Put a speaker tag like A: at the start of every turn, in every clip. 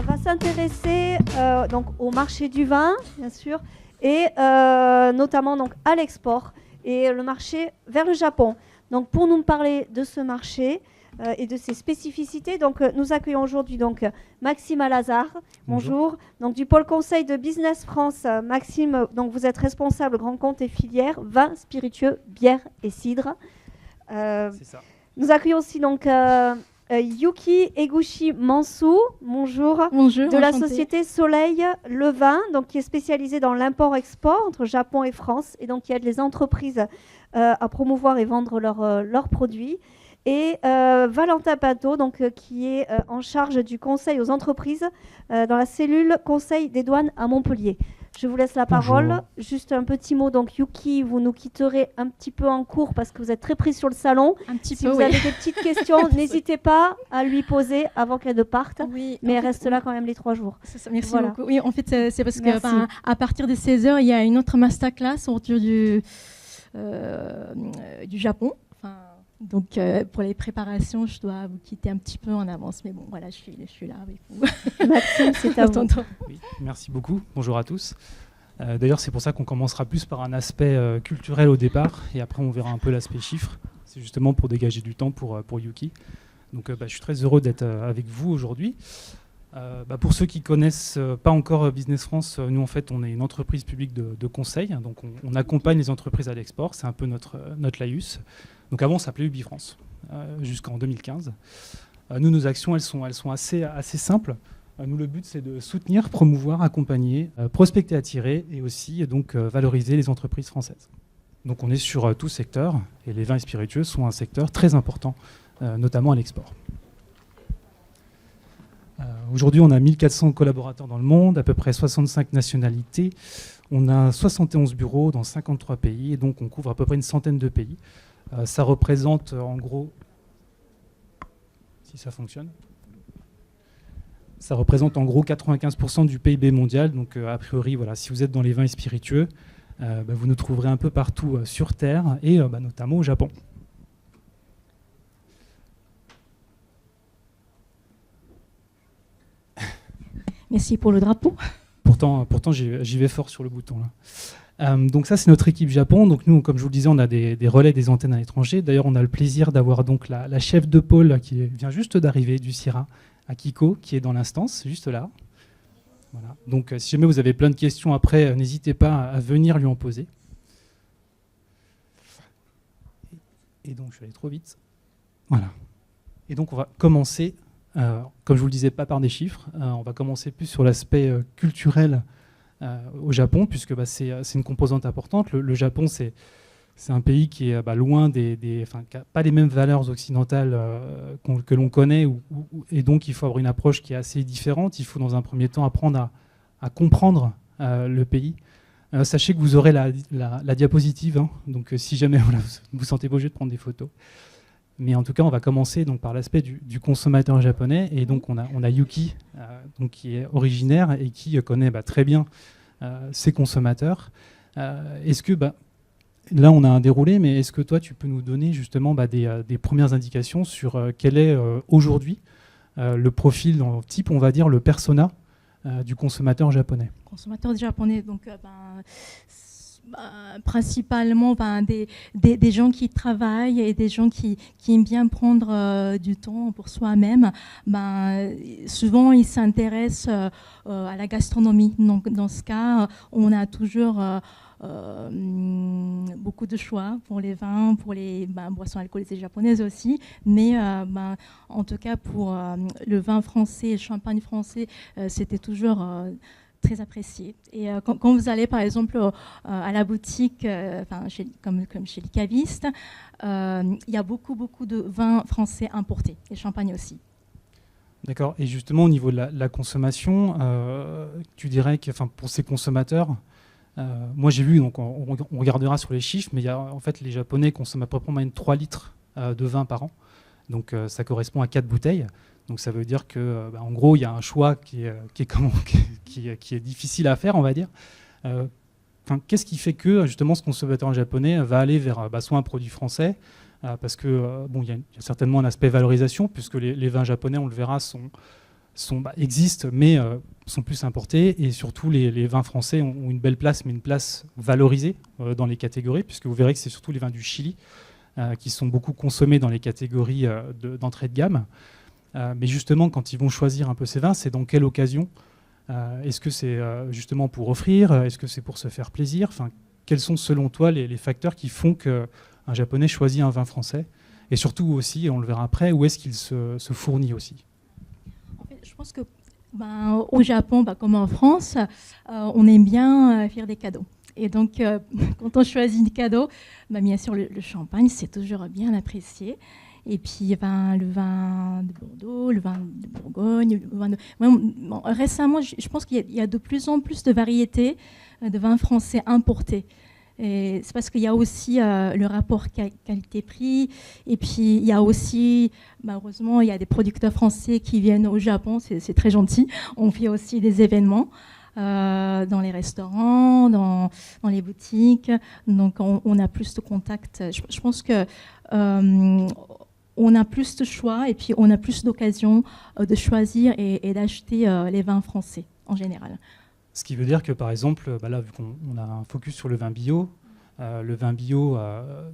A: va s'intéresser donc au marché du vin, bien sûr, et notamment donc à l'export et le marché vers le Japon. Donc pour nous parler de ce marché et de ses spécificités, donc nous accueillons aujourd'hui donc Maxime Alazard. Bonjour. Donc du pôle conseil de Business France, Maxime, donc vous êtes responsable grand compte et filière vin, spiritueux, bière et cidre.
B: C'est ça.
A: Nous accueillons aussi donc Yuki Eguchi Mansou, bonjour,
C: Bonjour,
A: de la
C: enchantée.
A: société Soleil Le Vin, donc qui est spécialisée dans l'import-export entre Japon et France, et donc qui aide les entreprises à promouvoir et vendre leurs produits. Et Valentin Pinto, donc, qui est en charge du conseil aux entreprises dans la cellule conseil des douanes à Montpellier. Je vous laisse la parole.
B: Bonjour.
A: Juste un petit mot. Donc, Yuki, vous nous quitterez un petit peu en cours parce que vous êtes très pris sur le salon.
C: Un petit
A: Si
C: peu,
A: vous
C: oui.
A: avez des petites questions, n'hésitez pas à lui poser avant qu'elle ne parte.
C: Oui,
A: Mais
C: en
A: elle
C: fait,
A: reste là quand même les 3 jours.
C: c'est ça, merci
A: Voilà.
C: beaucoup. Oui, en fait, c'est parce que
A: Merci.
C: à partir de 16h, il y a une autre masterclass autour du Japon. Enfin, donc, pour les préparations, je dois vous quitter un petit peu en avance. Mais bon, voilà, je suis là avec vous.
A: Maxime, c'est à vous.
B: Oui, merci beaucoup. Bonjour à tous. D'ailleurs, c'est pour ça qu'on commencera plus par un aspect culturel au départ, et après on verra un peu l'aspect chiffre. C'est justement pour dégager du temps pour Yuki. Donc, je suis très heureux d'être avec vous aujourd'hui. Pour ceux qui connaissent pas encore Business France, nous en fait on est une entreprise publique de conseil, hein, donc on accompagne les entreprises à l'export, c'est un peu notre laïus. Donc avant on s'appelait UbiFrance jusqu'en 2015. Nous, nos actions elles sont assez simples. Nous, le but, c'est de soutenir, promouvoir, accompagner, prospecter, attirer et aussi donc, valoriser les entreprises françaises. Donc on est sur tout secteur et les vins et spiritueux sont un secteur très important, notamment à l'export. Aujourd'hui, on a 1400 collaborateurs dans le monde, à peu près 65 nationalités. On a 71 bureaux dans 53 pays et donc on couvre à peu près une centaine de pays. Ça représente en gros, si ça fonctionne, ça représente en gros 95% du PIB mondial. Donc a priori, voilà, si vous êtes dans les vins et spiritueux, vous nous trouverez un peu partout sur Terre et notamment au Japon.
C: Merci pour le drapeau.
B: Pourtant j'y vais fort sur le bouton là. Donc ça, c'est notre équipe Japon. Donc nous, comme je vous le disais, on a des relais, des antennes à l'étranger. D'ailleurs, on a le plaisir d'avoir donc la chef de pôle qui vient juste d'arriver du CIRA, Akiko, qui est dans l'instance, juste là. Voilà. Donc si jamais vous avez plein de questions après, n'hésitez pas à venir lui en poser. Et donc, je vais aller trop vite. Voilà. Et donc, on va commencer, comme je vous le disais, pas par des chiffres. On va commencer plus sur l'aspect culturel au Japon, puisque c'est une composante importante. Le Japon, c'est un pays qui est loin qui n'a pas les mêmes valeurs occidentales que l'on connaît, et donc il faut avoir une approche qui est assez différente. Il faut dans un premier temps apprendre à comprendre le pays. Sachez que vous aurez la diapositive, hein, donc si jamais vous vous sentez pas obligé de prendre des photos. Mais en tout cas, on va commencer donc, par l'aspect du consommateur japonais. Et donc, on a Yuki, donc, qui est originaire et qui connaît très bien ses consommateurs. Est-ce que, là, on a un déroulé, mais est-ce que toi, tu peux nous donner justement des premières indications sur quel est aujourd'hui le profil type, on va dire, le persona du consommateur japonais?
C: Consommateur japonais, donc principalement des gens qui travaillent et des gens qui aiment bien prendre du temps pour soi-même. Souvent, ils s'intéressent à la gastronomie. Donc, dans ce cas, on a toujours beaucoup de choix pour les vins, pour les boissons alcoolisées japonaises aussi. Mais en tout cas, pour le vin français, le champagne français, c'était toujours très apprécié. Et quand vous allez par exemple à la boutique, comme chez les cavistes, il y a beaucoup de vins français importés et champagne aussi.
B: D'accord. Et justement au niveau de la consommation, tu dirais que pour ces consommateurs, moi j'ai vu, donc on regardera sur les chiffres, mais en fait les Japonais consomment à peu près en moyenne 3 litres de vin par an. Donc ça correspond à 4 bouteilles. Donc ça veut dire que, en gros, il y a un choix qui est difficile à faire, on va dire. Qu'est-ce qui fait que justement ce consommateur japonais va aller vers soit un produit français, parce que il y a certainement un aspect valorisation, puisque les vins japonais, on le verra, sont existent, mais sont plus importés. Et surtout, les vins français ont une belle place, mais une place valorisée dans les catégories, puisque vous verrez que c'est surtout les vins du Chili qui sont beaucoup consommés dans les catégories d'entrée de gamme. Mais justement, quand ils vont choisir un peu ces vins, c'est dans quelle occasion? Est-ce que c'est justement pour offrir? Est-ce que c'est pour se faire plaisir? Enfin, quels sont selon toi les facteurs qui font qu'un Japonais choisit un vin français? Et surtout aussi, on le verra après, où est-ce qu'il se fournit aussi?
C: En fait, je pense que au Japon, comme en France, on aime bien faire des cadeaux. Et donc, quand on choisit des cadeaux, bien sûr, le champagne, c'est toujours bien apprécié. Et puis, le vin de Bordeaux, le vin de Bourgogne. Récemment, je pense qu'il y a de plus en plus de variétés de vins français importés. Et c'est parce qu'il y a aussi le rapport qualité-prix. Et puis, il y a aussi, malheureusement, il y a des producteurs français qui viennent au Japon. C'est très gentil. On fait aussi des événements dans les restaurants, dans les boutiques. Donc, on a plus de contacts. Je pense que on a plus de choix et puis on a plus d'occasions de choisir et d'acheter les vins français en général.
B: Ce qui veut dire que, par exemple, là, vu qu'on a un focus sur le vin bio,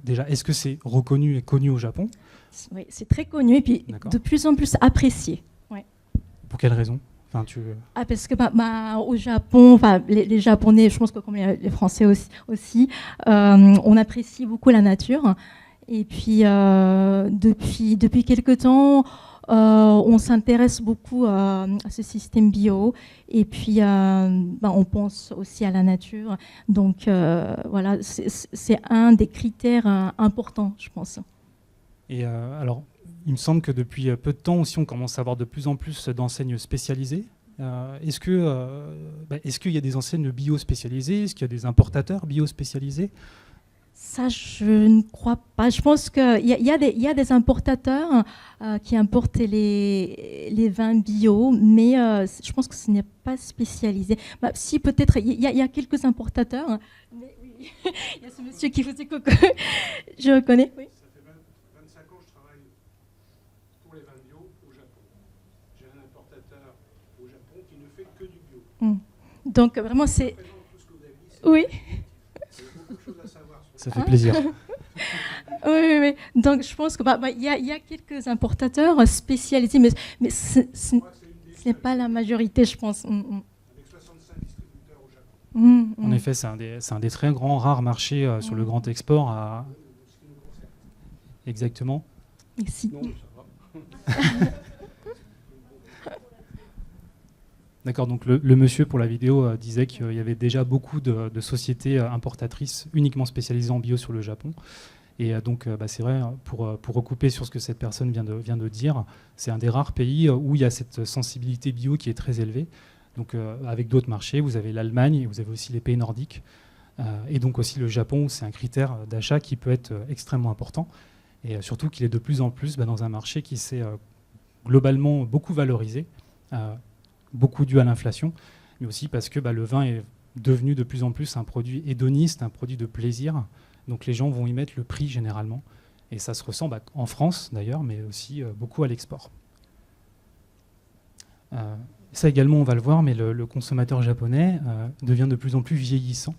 B: déjà, est-ce que c'est reconnu et connu au Japon?
C: Oui, c'est très connu et puis de plus en plus apprécié. Ouais.
B: Pour quelle raison?
C: Parce que au Japon, les Japonais, je pense que comme les Français aussi on apprécie beaucoup la nature. Et puis, depuis quelque temps, on s'intéresse beaucoup à ce système bio. Et puis, on pense aussi à la nature. Donc, voilà, c'est un des critères importants, je pense.
B: Et alors, il me semble que depuis peu de temps aussi, on commence à avoir de plus en plus d'enseignes spécialisées. Est-ce qu'il y a des enseignes bio spécialisées? Est-ce qu'il y a des importateurs bio spécialisés?
C: Ça, je ne crois pas. Je pense qu'il y a des importateurs qui importent les vins bio, mais je pense que ce n'est pas spécialisé. Si, peut-être, il y a quelques importateurs. Mais oui, il y a ce monsieur qui faisait coco. Je reconnais, oui.
D: Ça fait 25 ans que je travaille pour les vins bio au Japon. J'ai un importateur au Japon qui ne fait que du bio.
C: Donc, vraiment, c'est... Oui.
B: Ça fait plaisir.
C: Oui. Donc, je pense qu'il y a quelques importateurs spécialisés, mais ce n'est pas la majorité, je pense.
D: Avec 65 distributeurs au Japon.
B: En effet, c'est un des très grands, rares marchés sur le grand export. Exactement.
C: Merci.
D: Non, ça va.
B: D'accord, donc le monsieur pour la vidéo disait qu'il y avait déjà beaucoup de sociétés importatrices uniquement spécialisées en bio sur le Japon. Et donc c'est vrai, pour recouper sur ce que cette personne vient de dire, c'est un des rares pays où il y a cette sensibilité bio qui est très élevée. Donc avec d'autres marchés, vous avez l'Allemagne et vous avez aussi les pays nordiques. Et donc aussi le Japon, où c'est un critère d'achat qui peut être extrêmement important. Et surtout qu'il est de plus en plus dans un marché qui s'est globalement beaucoup valorisé. Beaucoup dû à l'inflation, mais aussi parce que le vin est devenu de plus en plus un produit hédoniste, un produit de plaisir. Donc les gens vont y mettre le prix généralement. Et ça se ressent en France d'ailleurs, mais aussi beaucoup à l'export. Ça également, on va le voir, mais le consommateur japonais devient de plus en plus vieillissant.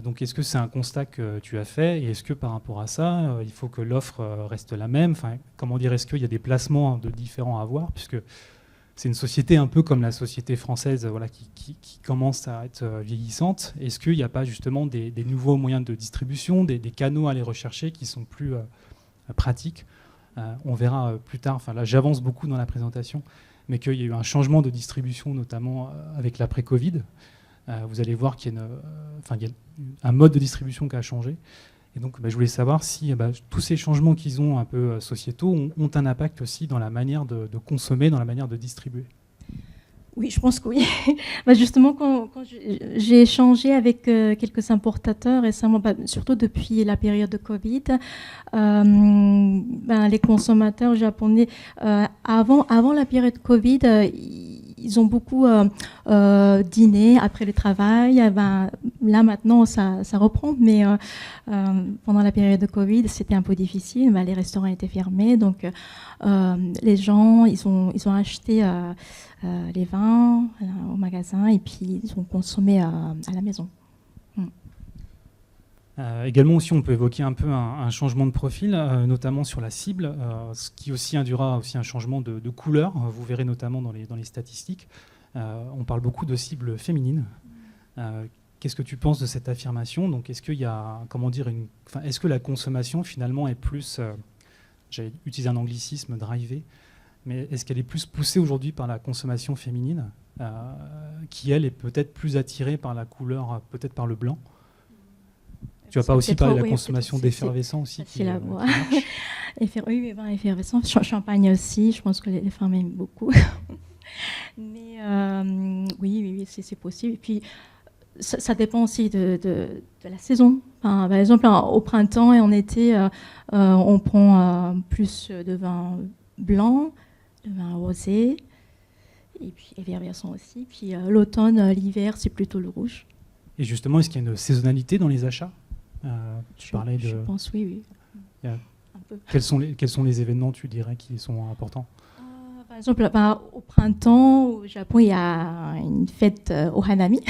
B: Donc est-ce que c'est un constat que tu as fait? Et est-ce que par rapport à ça, il faut que l'offre reste la même? Comment dire, est-ce qu'il y a des placements différents à avoir, puisque c'est une société un peu comme la société française qui commence à être vieillissante. Est-ce qu'il n'y a pas justement des nouveaux moyens de distribution, des canaux à aller rechercher qui sont plus pratiques? On verra plus tard, là j'avance beaucoup dans la présentation, mais qu'il y a eu un changement de distribution, notamment avec l'après-Covid. Vous allez voir qu'il y a un mode de distribution qui a changé. Et donc, je voulais savoir si tous ces changements qu'ils ont un peu sociétaux ont un impact aussi dans la manière de consommer, dans la manière de distribuer.
C: Oui, je pense que oui. Justement, quand j'ai échangé avec quelques importateurs récemment, surtout depuis la période de Covid, les consommateurs japonais, avant la période Covid, ils ont beaucoup dîné après le travail. Là, maintenant, ça reprend, mais pendant la période de Covid, c'était un peu difficile. Les restaurants étaient fermés, donc les gens, ils ont acheté les vins au magasin et puis ils ont consommé à la maison.
B: Également aussi, on peut évoquer un peu un changement de profil, notamment sur la cible, ce qui aussi induira aussi un changement de couleur. Vous verrez notamment dans les statistiques. On parle beaucoup de cibles féminines. Qu'est-ce que tu penses de cette affirmation? Donc, est-ce qu'il y a, est-ce que la consommation finalement est plus, j'allais utiliser un anglicisme, drivée, mais est-ce qu'elle est plus poussée aujourd'hui par la consommation féminine, qui elle est peut-être plus attirée par la couleur, peut-être par le blanc? Tu vas pas aussi parler de la consommation d'effervescent aussi
C: oui, les vins effervescents. Champagne aussi, je pense que les femmes aiment beaucoup. Mais oui, c'est possible. Et puis, ça dépend aussi de la saison. Par exemple, au printemps et en été, on prend plus de vin blanc, de vin rosé, et puis effervescent aussi. Puis l'automne, l'hiver, c'est plutôt le rouge.
B: Et justement, est-ce qu'il y a une saisonnalité dans les achats?
C: Je pense oui.
B: Un peu. Quels sont les événements, tu dirais, qui sont importants?
C: Par exemple, au printemps, au Japon, il y a une fête au Hanami.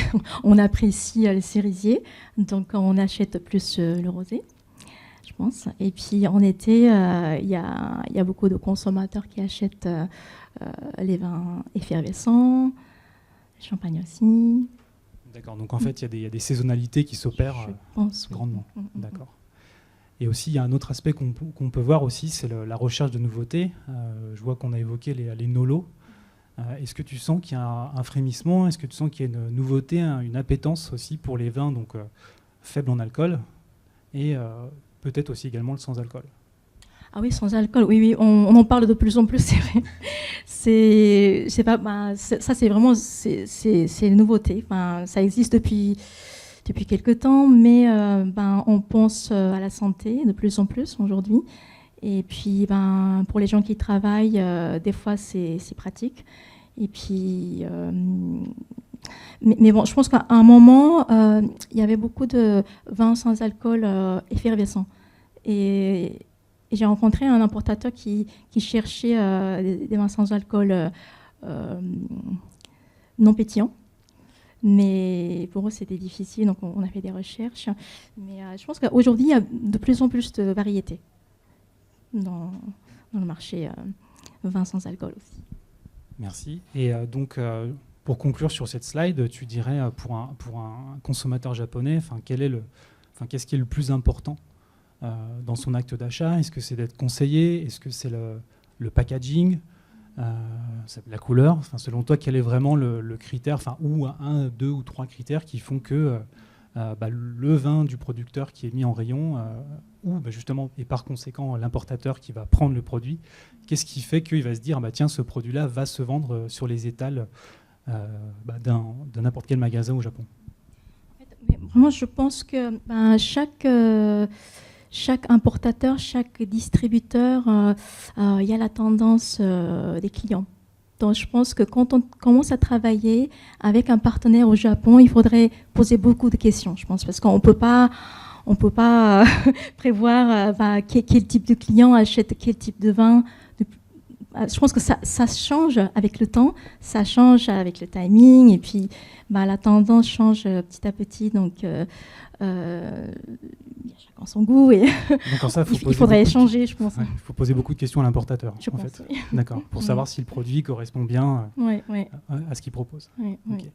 C: On apprécie le cerisier, donc on achète plus le rosé, je pense. Et puis en été, il y a beaucoup de consommateurs qui achètent les vins effervescents, le champagne aussi.
B: D'accord, donc en fait, il y a des saisonnalités qui s'opèrent grandement. D'accord. Et aussi, il y a un autre aspect qu'on peut voir aussi, c'est la recherche de nouveautés. Je vois qu'on a évoqué les nolos. Est-ce que tu sens qu'il y a un frémissement? Est-ce que tu sens qu'il y a une nouveauté, une appétence aussi pour les vins donc, faibles en alcool et peut-être aussi également le sans-alcool?
C: Ah oui, sans alcool, oui, on en parle de plus en plus, c'est vrai. Ça, c'est vraiment une nouveauté. Ça existe depuis quelques temps, mais on pense à la santé de plus en plus aujourd'hui. Et puis, pour les gens qui travaillent, des fois, c'est pratique. Et puis, mais bon, je pense qu'à un moment, il y avait beaucoup de vins sans alcool effervescents. Et j'ai rencontré un importateur qui cherchait des vins sans alcool non pétillants. Mais pour eux, c'était difficile, donc on a fait des recherches. Mais je pense qu'aujourd'hui, il y a de plus en plus de variétés dans le marché vin sans alcool aussi.
B: Merci. Et donc, pour conclure sur cette slide, tu dirais pour un consommateur japonais, qu'est-ce qui est le plus important dans son acte d'achat? Est-ce que c'est d'être conseillé? Est-ce que c'est le packaging, la couleur? Selon toi, quel est vraiment le critère, ou un, deux ou trois critères qui font que le vin du producteur qui est mis en rayon, ou justement, et par conséquent l'importateur qui va prendre le produit, qu'est-ce qui fait qu'il va se dire tiens, ce produit-là va se vendre sur les étals d'un n'importe quel magasin au Japon?
C: Vraiment, je pense que chaque importateur, chaque distributeur, il y a la tendance des clients. Donc je pense que quand on commence à travailler avec un partenaire au Japon, il faudrait poser beaucoup de questions, je pense, parce qu'on ne peut pas prévoir quel type de client achète quel type de vin. Je pense que ça change avec le temps, ça change avec le timing, et puis la tendance change petit à petit. Donc chacun son goût, et donc, ça, il faudrait échanger, je pense.
B: Il faut poser beaucoup de questions à l'importateur,
C: je pense,
B: fait.
C: Oui.
B: D'accord, pour savoir si le produit correspond bien à ce qu'il propose.
C: Oui,
B: okay.
C: oui.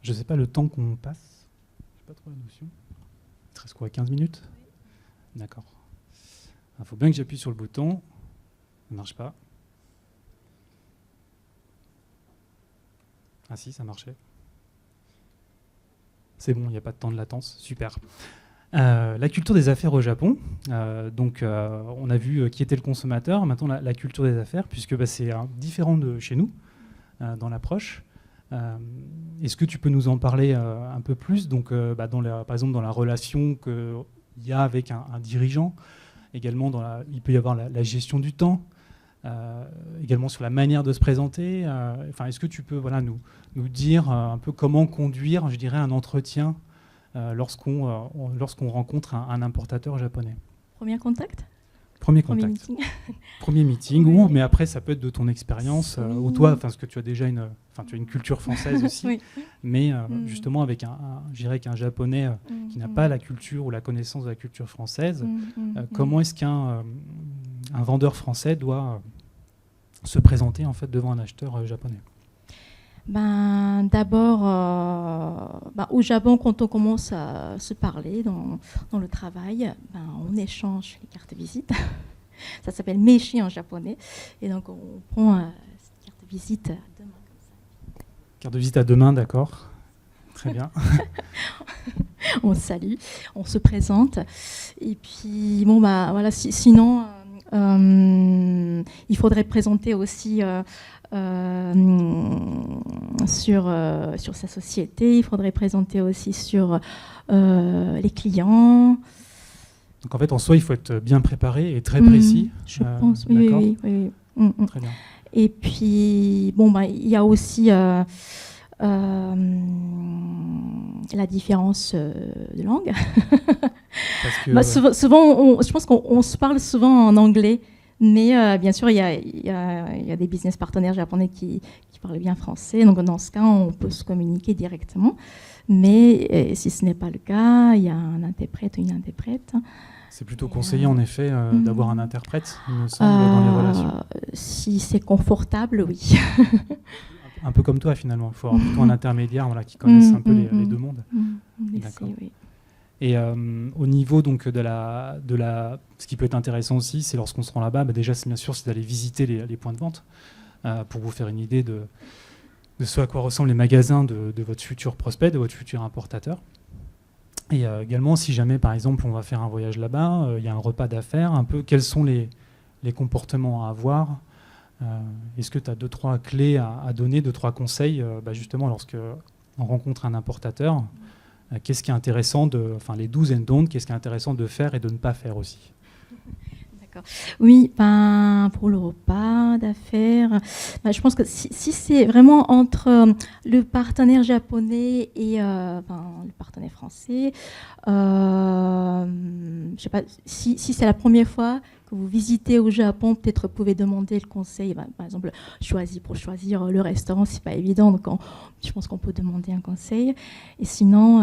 B: Je ne sais pas le temps qu'on passe. Je n'ai pas trop la notion. Il te reste quoi, 15 minutes? D'accord. Il faut bien que j'appuie sur le bouton. Ça ne marche pas. Ah si, ça marchait. C'est bon, il n'y a pas de temps de latence. Super. La culture des affaires au Japon. On a vu qui était le consommateur. Maintenant, la culture des affaires, puisque c'est différent de chez nous dans l'approche. Est-ce que tu peux nous en parler un peu plus? Donc, par exemple, dans la relation qu'il y a avec un dirigeant, également il peut y avoir la gestion du temps. également sur la manière de se présenter. Est-ce que tu peux nous dire un peu comment conduire, je dirais, un entretien lorsqu'on rencontre un importateur japonais?
C: Premier contact?
B: Premier
C: Premier
B: contact.
C: meeting.
B: Premier meeting,
C: Oui.
B: mais après, ça peut être de ton expérience,
C: Oui.
B: ou toi, parce que tu as déjà tu as une culture française aussi,
C: Oui.
B: mais justement avec je dirais qu'un japonais qui n'a pas la culture ou la connaissance de la culture française, comment est-ce qu'un vendeur français doit se présenter en fait devant un acheteur japonais?
C: D'abord, au Japon, quand on commence à se parler dans le travail, on échange les cartes de visite. Ça s'appelle meshi en japonais. Et donc, on prend cette carte de visite à deux mains comme ça.
B: Carte de visite à deux mains, d'accord. Très bien.
C: On se salue, on se présente. Et puis, sinon, il faudrait présenter aussi sur sa société, il faudrait présenter aussi sur les clients.
B: Donc en fait, en soi, il faut être bien préparé et très précis.
C: Je pense, oui.
B: Très bien.
C: Et puis, il y a aussi la différence de langue.
B: Parce que,
C: souvent, je pense qu'on se parle souvent en anglais, mais bien sûr, il y a des business partenaires japonais qui parlent bien français. Donc, dans ce cas, on peut se communiquer directement. Mais si ce n'est pas le cas, il y a un interprète ou une interprète.
B: C'est plutôt conseillé, en effet, d'avoir un interprète, il me semble, dans les relations.
C: Si c'est confortable, oui.
B: Un peu comme toi, finalement. Il faut avoir plutôt un intermédiaire qui connaisse un peu les deux mondes.
C: D'accord. Oui.
B: Et au niveau donc, ce qui peut être intéressant aussi, c'est lorsqu'on se rend là-bas, déjà, bien sûr, c'est d'aller visiter les points de vente pour vous faire une idée de ce à quoi ressemblent les magasins de votre futur prospect, de votre futur importateur. Et également, si jamais, par exemple, on va faire un voyage là-bas, il y a un repas d'affaires, un peu quels sont les comportements à avoir. Est-ce que tu as 2-3 clés à donner, 2-3 conseils, justement, lorsqu'on rencontre un importateur, qu'est-ce qui est intéressant, les do's and don'ts, qu'est-ce qui est intéressant de faire et de ne pas faire aussi?
C: D'accord. Oui, pour le repas d'affaires, je pense que si c'est vraiment entre le partenaire japonais et le partenaire français, je sais pas, si c'est la première fois que vous visitez au Japon, peut-être vous pouvez demander le conseil, par exemple, pour choisir le restaurant, c'est pas évident, donc je pense qu'on peut demander un conseil. Et sinon,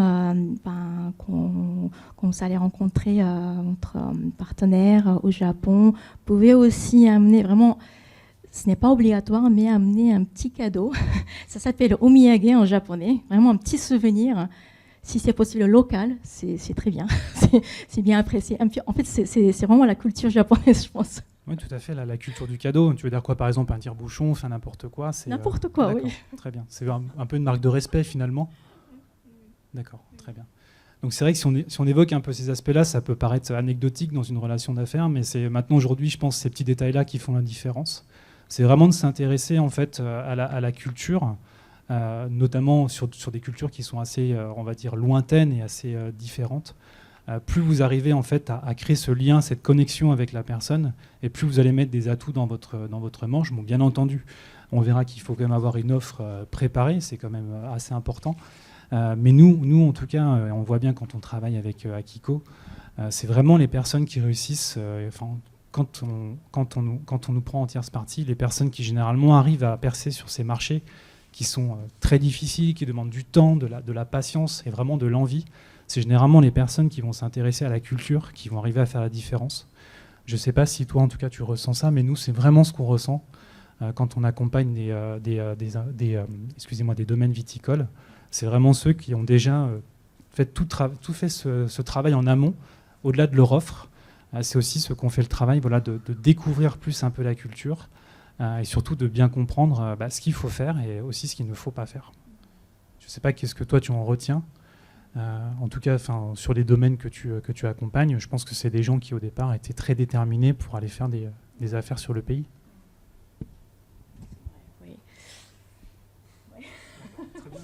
C: quand vous allez rencontrer votre partenaire au Japon, vous pouvez aussi amener vraiment, ce n'est pas obligatoire, mais amener un petit cadeau. Ça s'appelle omiyage en japonais, vraiment un petit souvenir. Si c'est possible local, c'est très bien. C'est bien apprécié. En fait, c'est vraiment la culture japonaise, je pense.
B: Oui, tout à fait. La culture du cadeau. Tu veux dire quoi, par exemple, un tire-bouchon, n'importe quoi?
C: N'importe quoi, oui.
B: Très bien. C'est un peu une marque de respect, finalement. D'accord, très bien. Donc c'est vrai que si on évoque un peu ces aspects-là, ça peut paraître anecdotique dans une relation d'affaires, mais c'est maintenant, aujourd'hui, je pense, ces petits détails-là qui font la différence. C'est vraiment de s'intéresser, en fait, à la culture, notamment sur des cultures qui sont assez, on va dire, lointaines et assez différentes. Plus vous arrivez en fait à créer ce lien, cette connexion avec la personne, et plus vous allez mettre des atouts dans votre manche. Bon, bien entendu, on verra qu'il faut quand même avoir une offre préparée, c'est quand même assez important. Mais nous, en tout cas, on voit bien quand on travaille avec Akiko, c'est vraiment les personnes qui réussissent. Quand on nous prend en tierce partie, les personnes qui généralement arrivent à percer sur ces marchés qui sont très difficiles, qui demandent du temps, de la patience et vraiment de l'envie, c'est généralement les personnes qui vont s'intéresser à la culture, qui vont arriver à faire la différence. Je ne sais pas si toi, en tout cas, tu ressens ça, mais nous, c'est vraiment ce qu'on ressent quand on accompagne des domaines viticoles. C'est vraiment ceux qui ont déjà fait tout fait ce travail en amont, au-delà de leur offre. C'est aussi ceux qui ont fait le travail de découvrir plus un peu la culture et surtout de bien comprendre ce qu'il faut faire et aussi ce qu'il ne faut pas faire. Je ne sais pas qu'est-ce que toi tu en retiens. En tout cas, sur les domaines que tu accompagnes, je pense que c'est des gens qui au départ étaient très déterminés pour aller faire des affaires sur le pays.
C: Oui.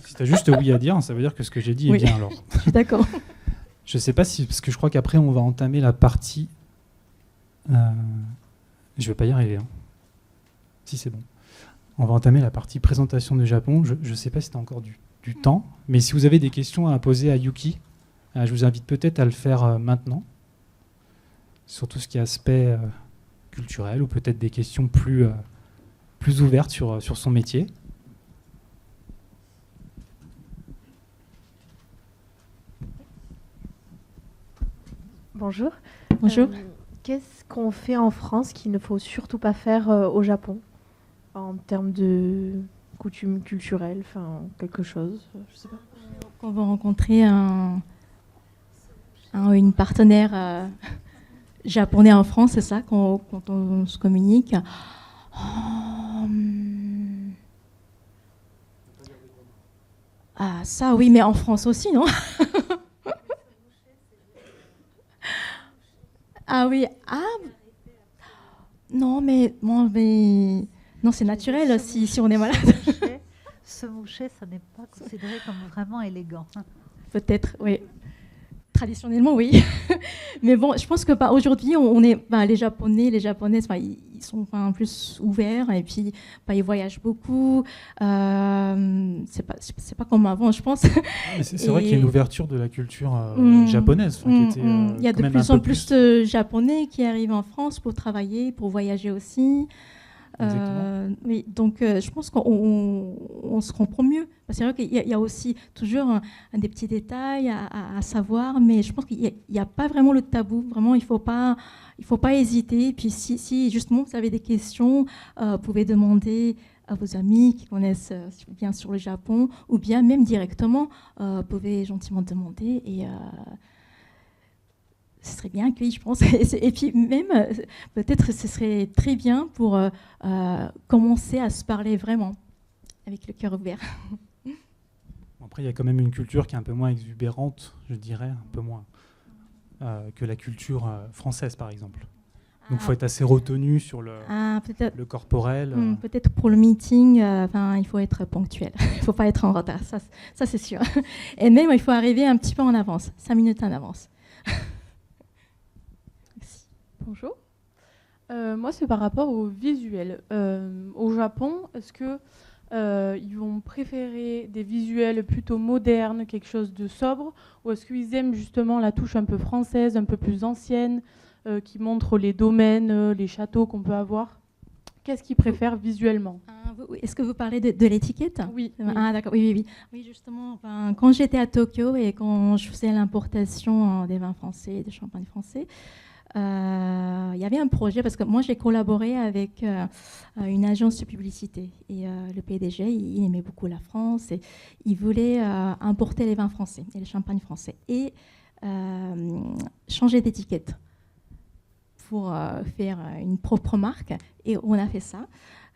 B: Si tu as juste oui à dire, ça veut dire que ce que j'ai dit est bien alors.
C: Je suis d'accord.
B: Je ne sais pas parce que je crois qu'après on va entamer la partie... je ne vais pas y arriver. Si c'est bon. On va entamer la partie présentation du Japon. Je ne sais pas si tu as encore du temps, mais si vous avez des questions à poser à Yuki, je vous invite peut-être à le faire maintenant, sur tout ce qui est aspect culturel, ou peut-être des questions plus ouvertes sur son métier.
E: Bonjour.
C: Bonjour.
E: Qu'est-ce qu'on fait en France qu'il ne faut surtout pas faire au Japon en termes de coutumes culturelles, enfin quelque chose, je sais pas.
C: On va rencontrer une partenaire japonais en France, c'est ça, quand on se communique. Ah, ça oui, mais en France aussi, non? Ah oui, non, mais non, c'est naturel si on est malade.
F: Se moucher, ça n'est pas considéré comme vraiment élégant.
C: Peut-être, oui. Traditionnellement, oui. Mais bon, je pense que aujourd'hui, on est les Japonais, les Japonaises, ils sont plus ouverts et puis ils voyagent beaucoup. C'est pas comme avant, je pense.
B: C'est vrai qu'il y a une ouverture de la culture japonaise.
C: Il y a de plus en plus de Japonais qui arrivent en France pour travailler, pour voyager aussi. Oui, donc je pense qu'on se comprend mieux. C'est vrai qu'il y a aussi toujours des petits détails à savoir, mais je pense qu'il n'y a pas vraiment le tabou. Vraiment, il faut pas hésiter. Puis si justement vous avez des questions, vous pouvez demander à vos amis qui connaissent bien sur le Japon, ou bien même directement, vous pouvez gentiment demander et ce serait bien accueilli, je pense. Et puis même, peut-être ce serait très bien pour commencer à se parler vraiment, avec le cœur ouvert.
B: Après, il y a quand même une culture qui est un peu moins exubérante, je dirais, un peu moins, que la culture française, par exemple. Donc il faut être assez retenu sur le corporel.
C: Peut-être pour le meeting, il faut être ponctuel. Il ne faut pas être en retard, ça c'est sûr. Et même, il faut arriver un petit peu en avance, 5 minutes en avance.
E: Bonjour. Moi, c'est par rapport au visuel. Au Japon, est-ce que ils vont préférer des visuels plutôt modernes, quelque chose de sobre, ou est-ce qu'ils aiment justement la touche un peu française, un peu plus ancienne, qui montre les domaines, les châteaux qu'on peut avoir? Qu'est-ce qu'ils préfèrent visuellement?
C: Est-ce que vous parlez de l'étiquette?
E: Oui.
C: Ah, d'accord, oui. Oui, justement, quand j'étais à Tokyo et quand je faisais l'importation des vins français, des champagnes français, il y avait un projet, parce que moi j'ai collaboré avec une agence de publicité et le PDG il aimait beaucoup la France et il voulait importer les vins français et les champagnes français et changer d'étiquette pour faire une propre marque, et on a fait ça.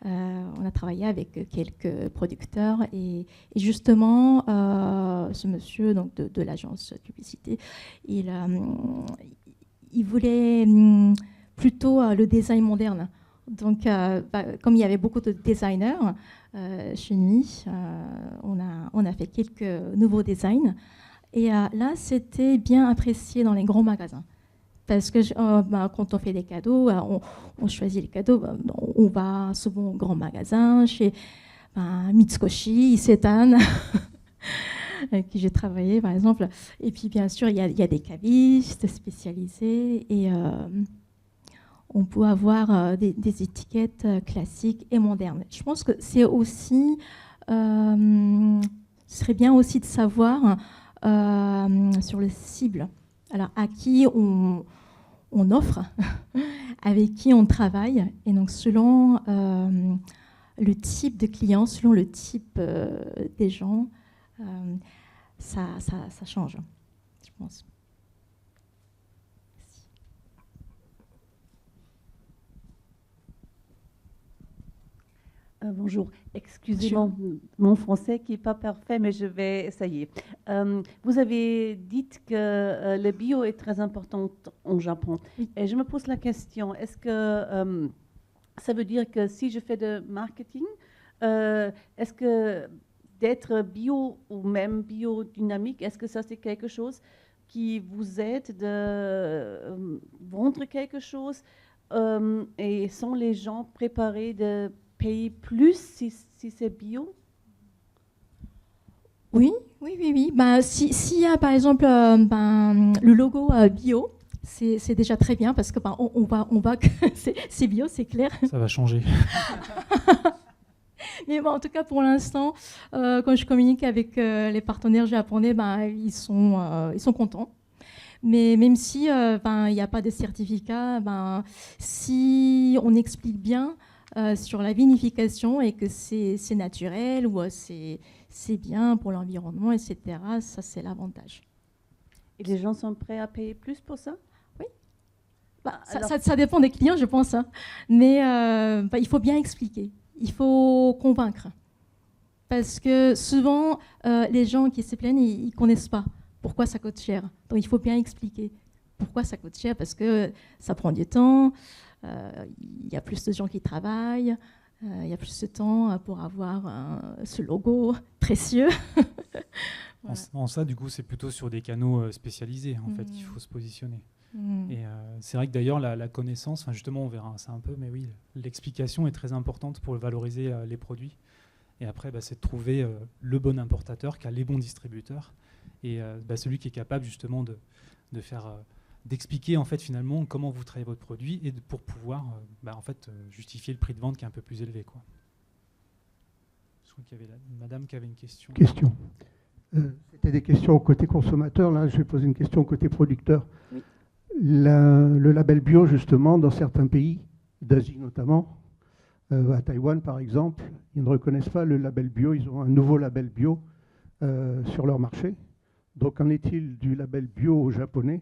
C: On a travaillé avec quelques producteurs et justement ce monsieur donc, de l'agence de publicité, il voulait plutôt le design moderne. Donc, comme il y avait beaucoup de designers chez nous, on a fait quelques nouveaux designs. Et là, c'était bien apprécié dans les grands magasins. Parce que quand on fait des cadeaux, on choisit les cadeaux, on va souvent au grand magasin, chez Mitsukoshi, Isetan, avec qui j'ai travaillé par exemple. Et puis bien sûr, il y a des cavistes spécialisés et on peut avoir des étiquettes classiques et modernes. Je pense que c'est aussi, ce serait bien aussi de savoir sur le cible. Alors à qui on offre, avec qui on travaille, et donc selon le type de client, selon le type des gens, ça change, je pense. Merci.
G: Bonjour, excusez-moi mon français qui n'est pas parfait, mais je vais essayer. Vous avez dit que le bio est très important au Japon. Oui. Et je me pose la question, est-ce que ça veut dire que si je fais de marketing, est-ce que d'être bio ou même biodynamique, est-ce que ça c'est quelque chose qui vous aide de vendre quelque chose et sont les gens préparés de payer plus si c'est bio?
C: Oui. S'il y a par exemple le logo bio, c'est déjà très bien parce que on voit que c'est bio, c'est clair.
B: Ça va changer.
C: Mais en tout cas, pour l'instant, quand je communique avec les partenaires japonais, ils sont contents. Mais même si il n'y a pas de certificat, si on explique bien sur la vinification et que c'est naturel ou c'est bien pour l'environnement, etc., ça c'est l'avantage.
G: Et les gens sont prêts à payer plus pour ça?
C: Oui. Ça dépend des clients, je pense. Hein. Mais il faut bien expliquer. Il faut convaincre. Parce que souvent, les gens qui se plaignent, ils ne connaissent pas pourquoi ça coûte cher. Donc il faut bien expliquer pourquoi ça coûte cher, parce que ça prend du temps, il y a plus de gens qui travaillent, il y a plus de temps pour avoir ce logo précieux.
B: Voilà. En ça, du coup, c'est plutôt sur des canaux spécialisés, en fait, qu'il faut se positionner. Et c'est vrai que d'ailleurs, la connaissance, justement, on verra ça un peu, mais oui, l'explication est très importante pour valoriser les produits. Et après, c'est de trouver le bon importateur qui a les bons distributeurs et celui qui est capable justement de faire, d'expliquer en fait finalement comment vous travaillez votre produit et pour pouvoir justifier le prix de vente qui est un peu plus élevé, quoi. Je crois qu'il y avait une madame qui avait une question.
H: C'était des questions côté consommateur. Là, je vais poser une question côté producteur. Oui. Le label bio, justement, dans certains pays, d'Asie notamment, à Taïwan par exemple, ils ne reconnaissent pas le label bio. Ils ont un nouveau label bio sur leur marché. Donc, qu'en est-il du label bio au Japon?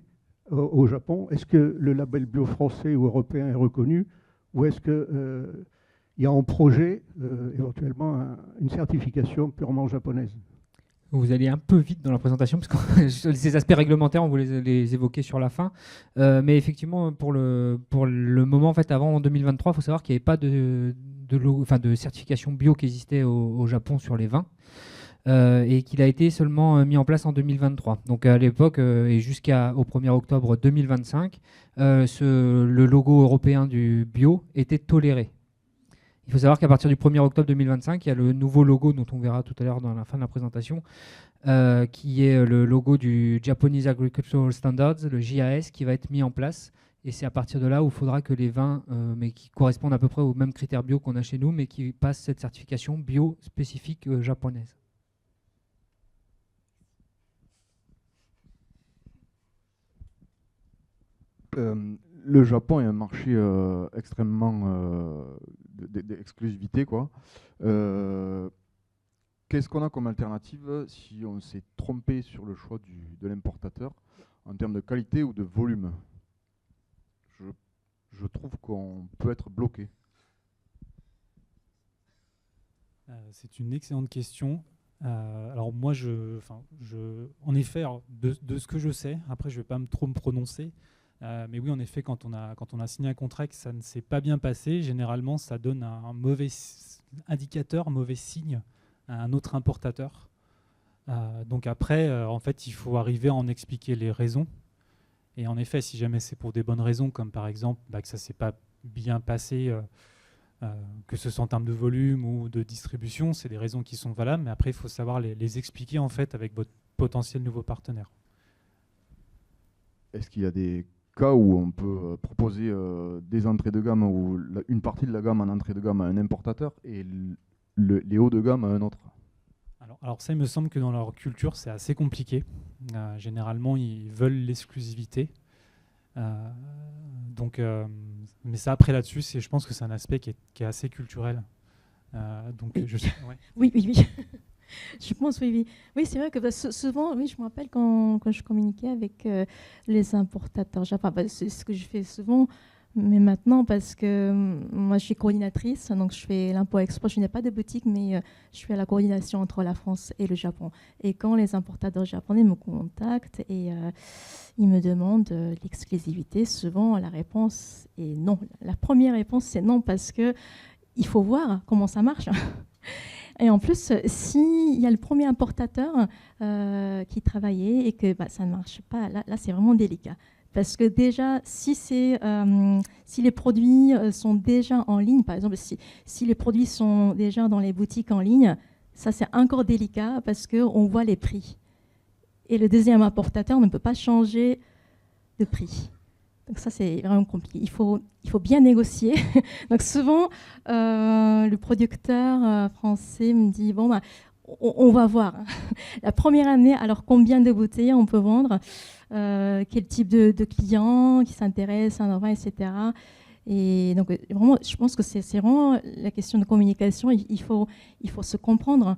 H: Est-ce que le label bio français ou européen est reconnu? Ou est-ce qu'il y a en projet éventuellement une certification purement japonaise?
I: Vous allez un peu vite dans la présentation, parce que ces aspects réglementaires, on voulait les évoquer sur la fin. Mais effectivement, pour le moment, en fait, avant 2023, il faut savoir qu'il n'y avait pas de certification bio qui existait au Japon sur les vins, et qu'il a été seulement mis en place en 2023. Donc à l'époque, et jusqu'au 1er octobre 2025, le logo européen du bio était toléré. Il faut savoir qu'à partir du 1er octobre 2025, il y a le nouveau logo dont on verra tout à l'heure dans la fin de la présentation, qui est le logo du Japanese Agricultural Standards, le JAS, qui va être mis en place. Et c'est à partir de là où il faudra que les vins, mais qui correspondent à peu près aux mêmes critères bio qu'on a chez nous, mais qui passent cette certification bio spécifique japonaise.
J: Le Japon est un marché extrêmement d'exclusivité, quoi. Qu'est-ce qu'on a comme alternative si on s'est trompé sur le choix de l'importateur en termes de qualité ou de volume? Je trouve qu'on peut être bloqué.
B: C'est une excellente question. Alors moi, en effet, de ce que je sais, après je ne vais pas trop me prononcer, mais oui, en effet, quand on a signé un contrat et que ça ne s'est pas bien passé, généralement, ça donne un mauvais indicateur, un mauvais signe à un autre importateur. Donc après, en fait, il faut arriver à en expliquer les raisons. Et en effet, si jamais c'est pour des bonnes raisons, comme par exemple que ça ne s'est pas bien passé, que ce soit en termes de volume ou de distribution, c'est des raisons qui sont valables, mais après, il faut savoir les expliquer en fait avec votre potentiel nouveau partenaire.
J: Est-ce qu'il y a des cas où on peut proposer des entrées de gamme ou une partie de la gamme en entrée de gamme à un importateur et les hauts de gamme à un autre?
B: Alors ça, il me semble que dans leur culture, c'est assez compliqué. Généralement, ils veulent l'exclusivité. Mais ça, après là-dessus, je pense que c'est un aspect qui est assez culturel.
C: Oui. Je pense, oui. Oui, c'est vrai que souvent, oui, je me rappelle quand je communiquais avec les importateurs japonais, c'est ce que je fais souvent, mais maintenant, parce que moi, je suis coordinatrice, donc je fais l'import-export. Je n'ai pas de boutique, mais je fais la coordination entre la France et le Japon. Et quand les importateurs japonais me contactent et ils me demandent l'exclusivité, souvent, la réponse est non. La première réponse, c'est non, parce qu'il faut voir comment ça marche. Et en plus, s'il y a le premier importateur qui travaillait et que ça ne marche pas, là c'est vraiment délicat. Parce que déjà, si les produits sont déjà en ligne, par exemple, si les produits sont déjà dans les boutiques en ligne, ça c'est encore délicat parce qu'on voit les prix. Et le deuxième importateur ne peut pas changer de prix. Donc ça, c'est vraiment compliqué. Il faut bien négocier. Donc souvent, le producteur français me dit, bon, bah, on va voir. La première année, alors combien de bouteilles on peut vendre, quel type de clients qui s'intéressent à un vin, etc. Et donc, vraiment, je pense que c'est vraiment la question de communication. Il faut se comprendre.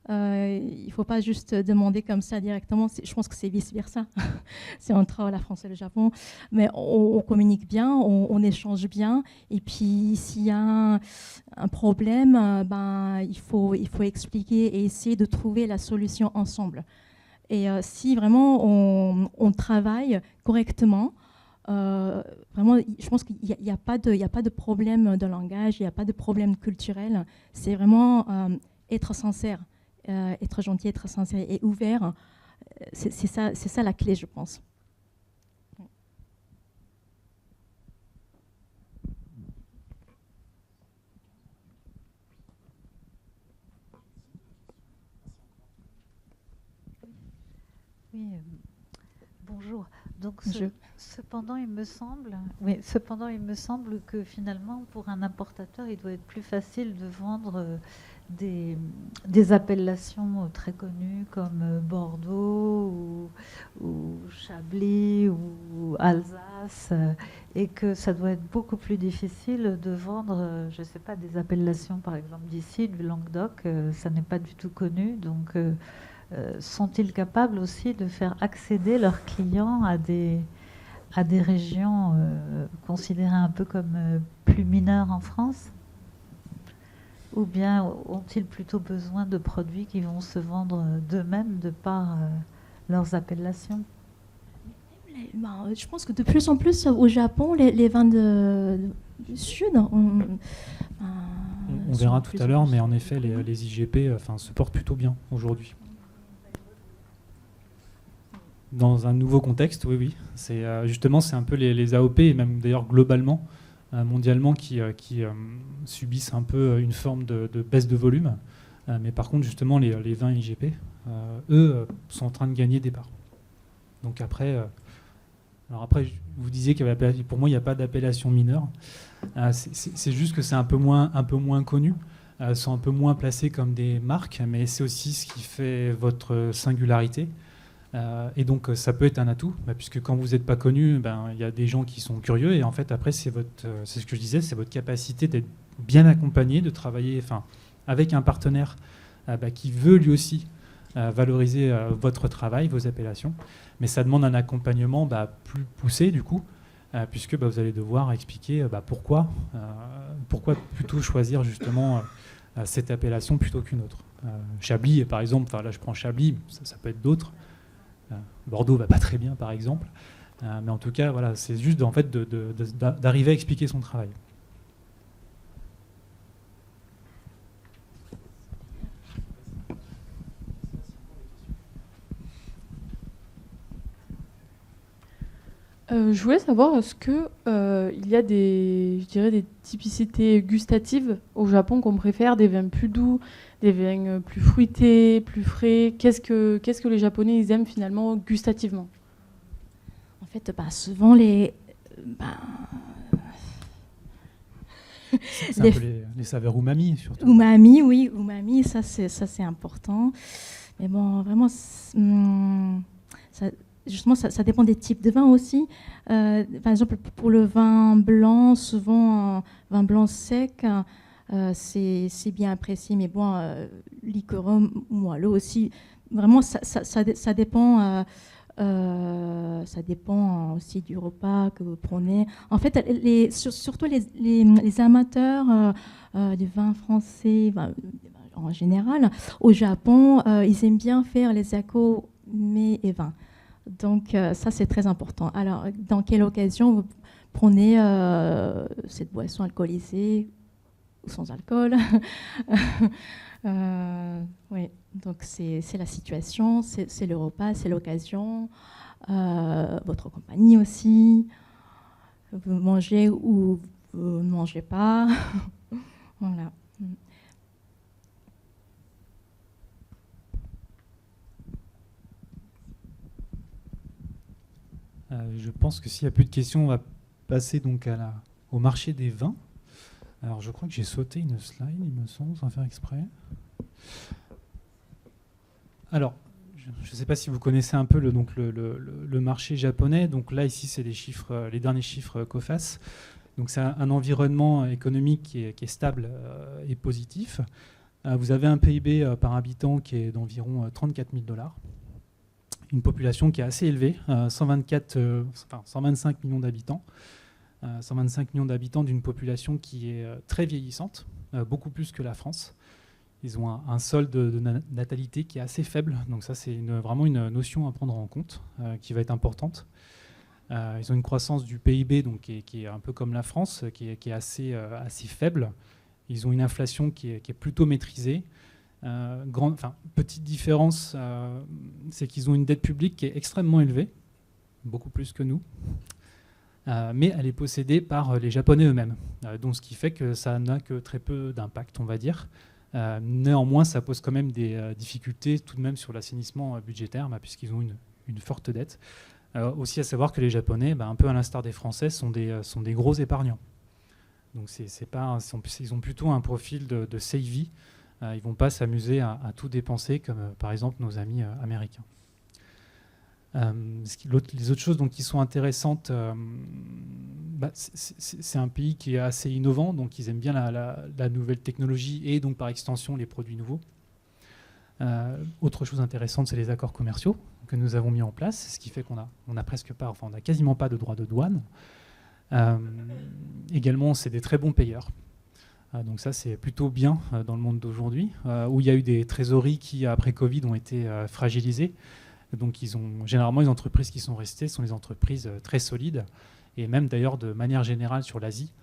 C: Il ne faut pas juste demander comme ça directement. Je pense que c'est vice-versa. C'est entre la France et le Japon. Mais on communique bien, on échange bien. Et puis, s'il y a un problème, il faut expliquer et essayer de trouver la solution ensemble. Et si vraiment on travaille correctement, vraiment, je pense qu'il n'y a pas de problème de langage, il n'y a pas de problème culturel. C'est vraiment être sincère. Être gentil, être sincère et ouvert, c'est ça la clé, je pense.
F: Oui, bonjour. Donc, cependant, il me semble que finalement, pour un importateur, il doit être plus facile de vendre des appellations très connues comme Bordeaux ou Chablis ou Alsace, et que ça doit être beaucoup plus difficile de vendre, je ne sais pas, des appellations par exemple d'ici, du Languedoc, ça n'est pas du tout connu. Donc, sont-ils capables aussi de faire accéder leurs clients à des régions considérées un peu comme plus mineures en France ? Ou bien ont-ils plutôt besoin de produits qui vont se vendre d'eux-mêmes de par leurs appellations ?
C: Je pense que de plus en plus au Japon, les vins du Sud...
B: On verra tout à l'heure, mais en effet, les IGP se portent plutôt bien aujourd'hui. Dans un nouveau contexte, oui. C'est un peu les AOP, et même d'ailleurs globalement, mondialement, qui subissent un peu une forme de baisse de volume. Mais par contre, justement, les vins IGP, eux, sont en train de gagner des parts. Donc après, vous disiez qu'il y avait, pour moi, il n'y a pas d'appellation mineure. C'est juste que c'est un peu moins connu. Sont un peu moins placés comme des marques, mais c'est aussi ce qui fait votre singularité. Et donc ça peut être un atout, puisque quand vous n'êtes pas connu, il y a des gens qui sont curieux, et en fait après c'est ce que je disais, c'est votre capacité d'être bien accompagné, de travailler avec un partenaire qui veut lui aussi valoriser votre travail, vos appellations, mais ça demande un accompagnement plus poussé du coup, puisque vous allez devoir expliquer pourquoi plutôt choisir justement cette appellation plutôt qu'une autre. Chablis par exemple, là je prends Chablis, ça peut être d'autres. Bordeaux va pas très bien, par exemple. Mais en tout cas, voilà, c'est juste d'arriver à expliquer son travail.
E: Je voulais savoir, est-ce que il y a des typicités gustatives au Japon qu'on préfère, des vins plus doux, des vins plus fruités, plus frais. Qu'est-ce que les Japonais ils aiment finalement gustativement ?
C: En fait, souvent les...
B: C'est un peu les saveurs umami, surtout.
C: Umami, oui, umami, ça c'est important. Mais bon, vraiment, justement, ça dépend des types de vins aussi. Par exemple, pour le vin blanc, souvent, vin blanc sec, c'est bien apprécié. Mais bon, liquoreux, moelleux aussi. Vraiment, ça dépend. Ça dépend aussi du repas que vous prenez. En fait, surtout les amateurs du vin français, en général, au Japon, ils aiment bien faire les accords mets et vins. Donc ça, c'est très important. Alors, dans quelle occasion vous prenez cette boisson alcoolisée ou sans alcool? Oui, donc c'est la situation, c'est le repas, c'est l'occasion. votre compagnie aussi. Vous mangez ou vous ne mangez pas. Voilà.
B: Je pense que s'il n'y a plus de questions, on va passer donc au marché des vins. Alors je crois que j'ai sauté une slide, il me semble, sans faire exprès. Alors, je ne sais pas si vous connaissez un peu le marché japonais. Donc là, ici, c'est les derniers chiffres COFAS. Donc c'est un environnement économique qui est stable et positif. Vous avez un PIB par habitant qui est d'environ 34 000 $. Une population qui est assez élevée, 125 millions d'habitants. 125 millions d'habitants d'une population qui est très vieillissante, beaucoup plus que la France. Ils ont un solde de natalité qui est assez faible, donc ça c'est vraiment une notion à prendre en compte, qui va être importante. Ils ont une croissance du PIB donc, qui est un peu comme la France, qui est assez faible. Ils ont une inflation qui est plutôt maîtrisée. Petite différence, c'est qu'ils ont une dette publique qui est extrêmement élevée, beaucoup plus que nous. Mais elle est possédée par les Japonais eux-mêmes. Donc ce qui fait que ça n'a que très peu d'impact, on va dire. Néanmoins, ça pose quand même des difficultés tout de même sur l'assainissement budgétaire, puisqu'ils ont une forte dette. Aussi à savoir que les Japonais, un peu à l'instar des Français, sont des gros épargnants. Donc ils ont plutôt un profil de savvy. Ils ne vont pas s'amuser à tout dépenser, comme par exemple nos amis américains. Les autres choses donc, qui sont intéressantes, c'est un pays qui est assez innovant, donc ils aiment bien la nouvelle technologie et donc par extension les produits nouveaux. Autre chose intéressante, c'est les accords commerciaux que nous avons mis en place, ce qui fait qu'on a quasiment pas de droits de douane. Également, c'est des très bons payeurs. Donc ça, c'est plutôt bien dans le monde d'aujourd'hui, où il y a eu des trésoreries qui, après Covid, ont été fragilisées. Donc généralement, les entreprises qui sont restées sont les entreprises très solides, et même d'ailleurs de manière générale sur l'Asie.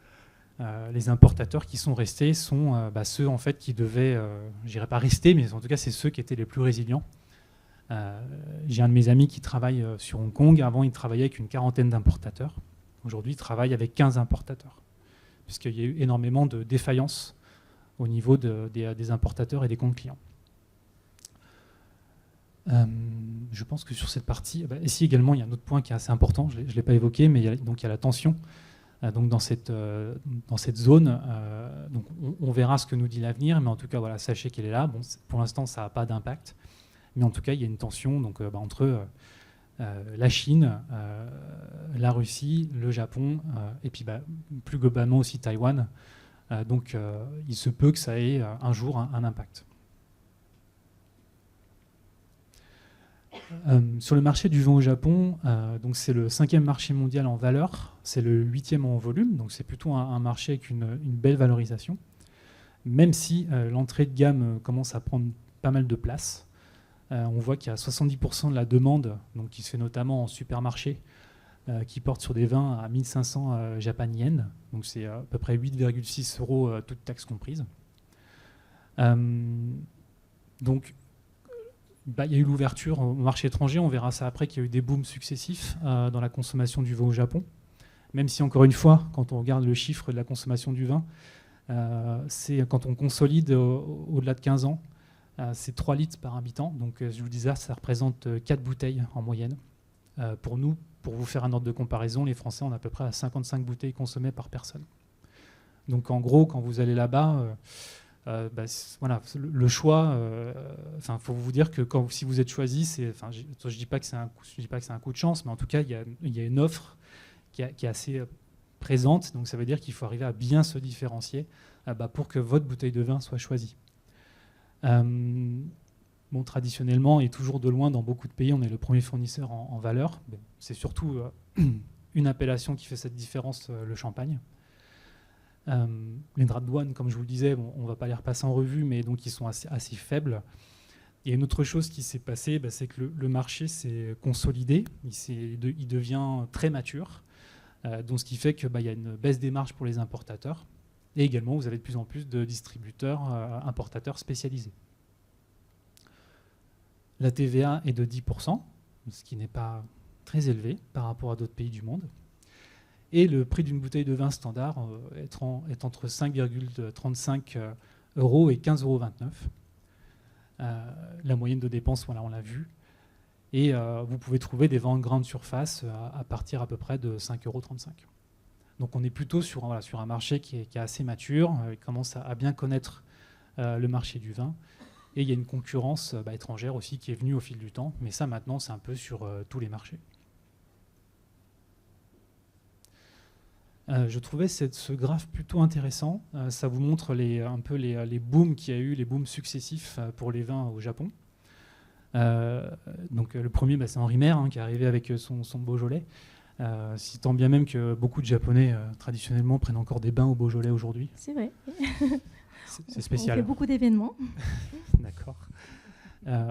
B: Les importateurs qui sont restés sont ceux en fait, qui devaient, je dirais pas rester, mais en tout cas, c'est ceux qui étaient les plus résilients. J'ai un de mes amis qui travaille sur Hong Kong. Avant, il travaillait avec une quarantaine d'importateurs. Aujourd'hui, il travaille avec 15 importateurs, puisqu'il y a eu énormément de défaillances au niveau des importateurs et des comptes clients. Je pense que sur cette partie, ici également, il y a un autre point qui est assez important, je ne l'ai pas évoqué, mais il y a la tension. Donc dans cette zone, donc on verra ce que nous dit l'avenir, mais en tout cas, voilà, sachez qu'elle est là. Bon, pour l'instant, ça n'a pas d'impact, mais en tout cas, il y a une tension donc, entre la Chine, la Russie, le Japon, et puis plus globalement aussi Taïwan. Donc il se peut que ça ait un jour un impact. Sur le marché du vin au Japon, donc c'est le 5e marché mondial en valeur, c'est le 8e en volume, donc c'est plutôt un marché avec une belle valorisation, même si l'entrée de gamme commence à prendre pas mal de place. On voit qu'il y a 70% de la demande, donc qui se fait notamment en supermarché, qui porte sur des vins à 1500 Japan yen, donc c'est à peu près 8,6 €, toutes taxes comprises. Donc il y a eu l'ouverture au marché étranger, on verra ça après, qu'il y a eu des booms successifs dans la consommation du vin au Japon. Même si, encore une fois, quand on regarde le chiffre de la consommation du vin, c'est quand on consolide au-delà de 15 ans, c'est 3 litres par habitant. Donc, je vous disais, ça représente 4 bouteilles en moyenne. Pour nous, pour vous faire un ordre de comparaison, les Français, on a à peu près à 55 bouteilles consommées par personne. Donc, en gros, quand vous allez là-bas... voilà, le choix, faut vous dire que si vous êtes choisi, je dis pas que c'est un coup de chance, mais en tout cas, il y a une offre qui est assez présente, donc ça veut dire qu'il faut arriver à bien se différencier pour que votre bouteille de vin soit choisie. Traditionnellement, et toujours de loin dans beaucoup de pays, on est le premier fournisseur en valeur. C'est surtout une appellation qui fait cette différence, le champagne. Les droits de douane, comme je vous le disais, on ne va pas les repasser en revue, mais donc ils sont assez faibles. Et une autre chose qui s'est passée, c'est que le marché s'est consolidé, il devient très mature, donc ce qui fait qu'il y a une baisse des marges pour les importateurs, et également vous avez de plus en plus de distributeurs, importateurs spécialisés. La TVA est de 10%, ce qui n'est pas très élevé par rapport à d'autres pays du monde. Et le prix d'une bouteille de vin standard est entre 5,35 € et 15,29 €. La moyenne de dépenses, voilà, on l'a vu. Et vous pouvez trouver des vins en grande surface à partir à peu près de 5,35 €. Donc on est plutôt sur un marché qui est assez mature, il commence à bien connaître le marché du vin. Et il y a une concurrence étrangère aussi qui est venue au fil du temps. Mais ça, maintenant, c'est un peu sur tous les marchés. Je trouvais ce graphe plutôt intéressant. Ça vous montre un peu les booms qu'il y a eu, les booms successifs pour les vins au Japon. Donc le premier, c'est Henri Mer qui est arrivé avec son Beaujolais. Si tant bien même que beaucoup de Japonais traditionnellement prennent encore des bains au Beaujolais aujourd'hui.
C: C'est vrai.
B: C'est spécial.
C: On fait beaucoup d'événements.
B: D'accord.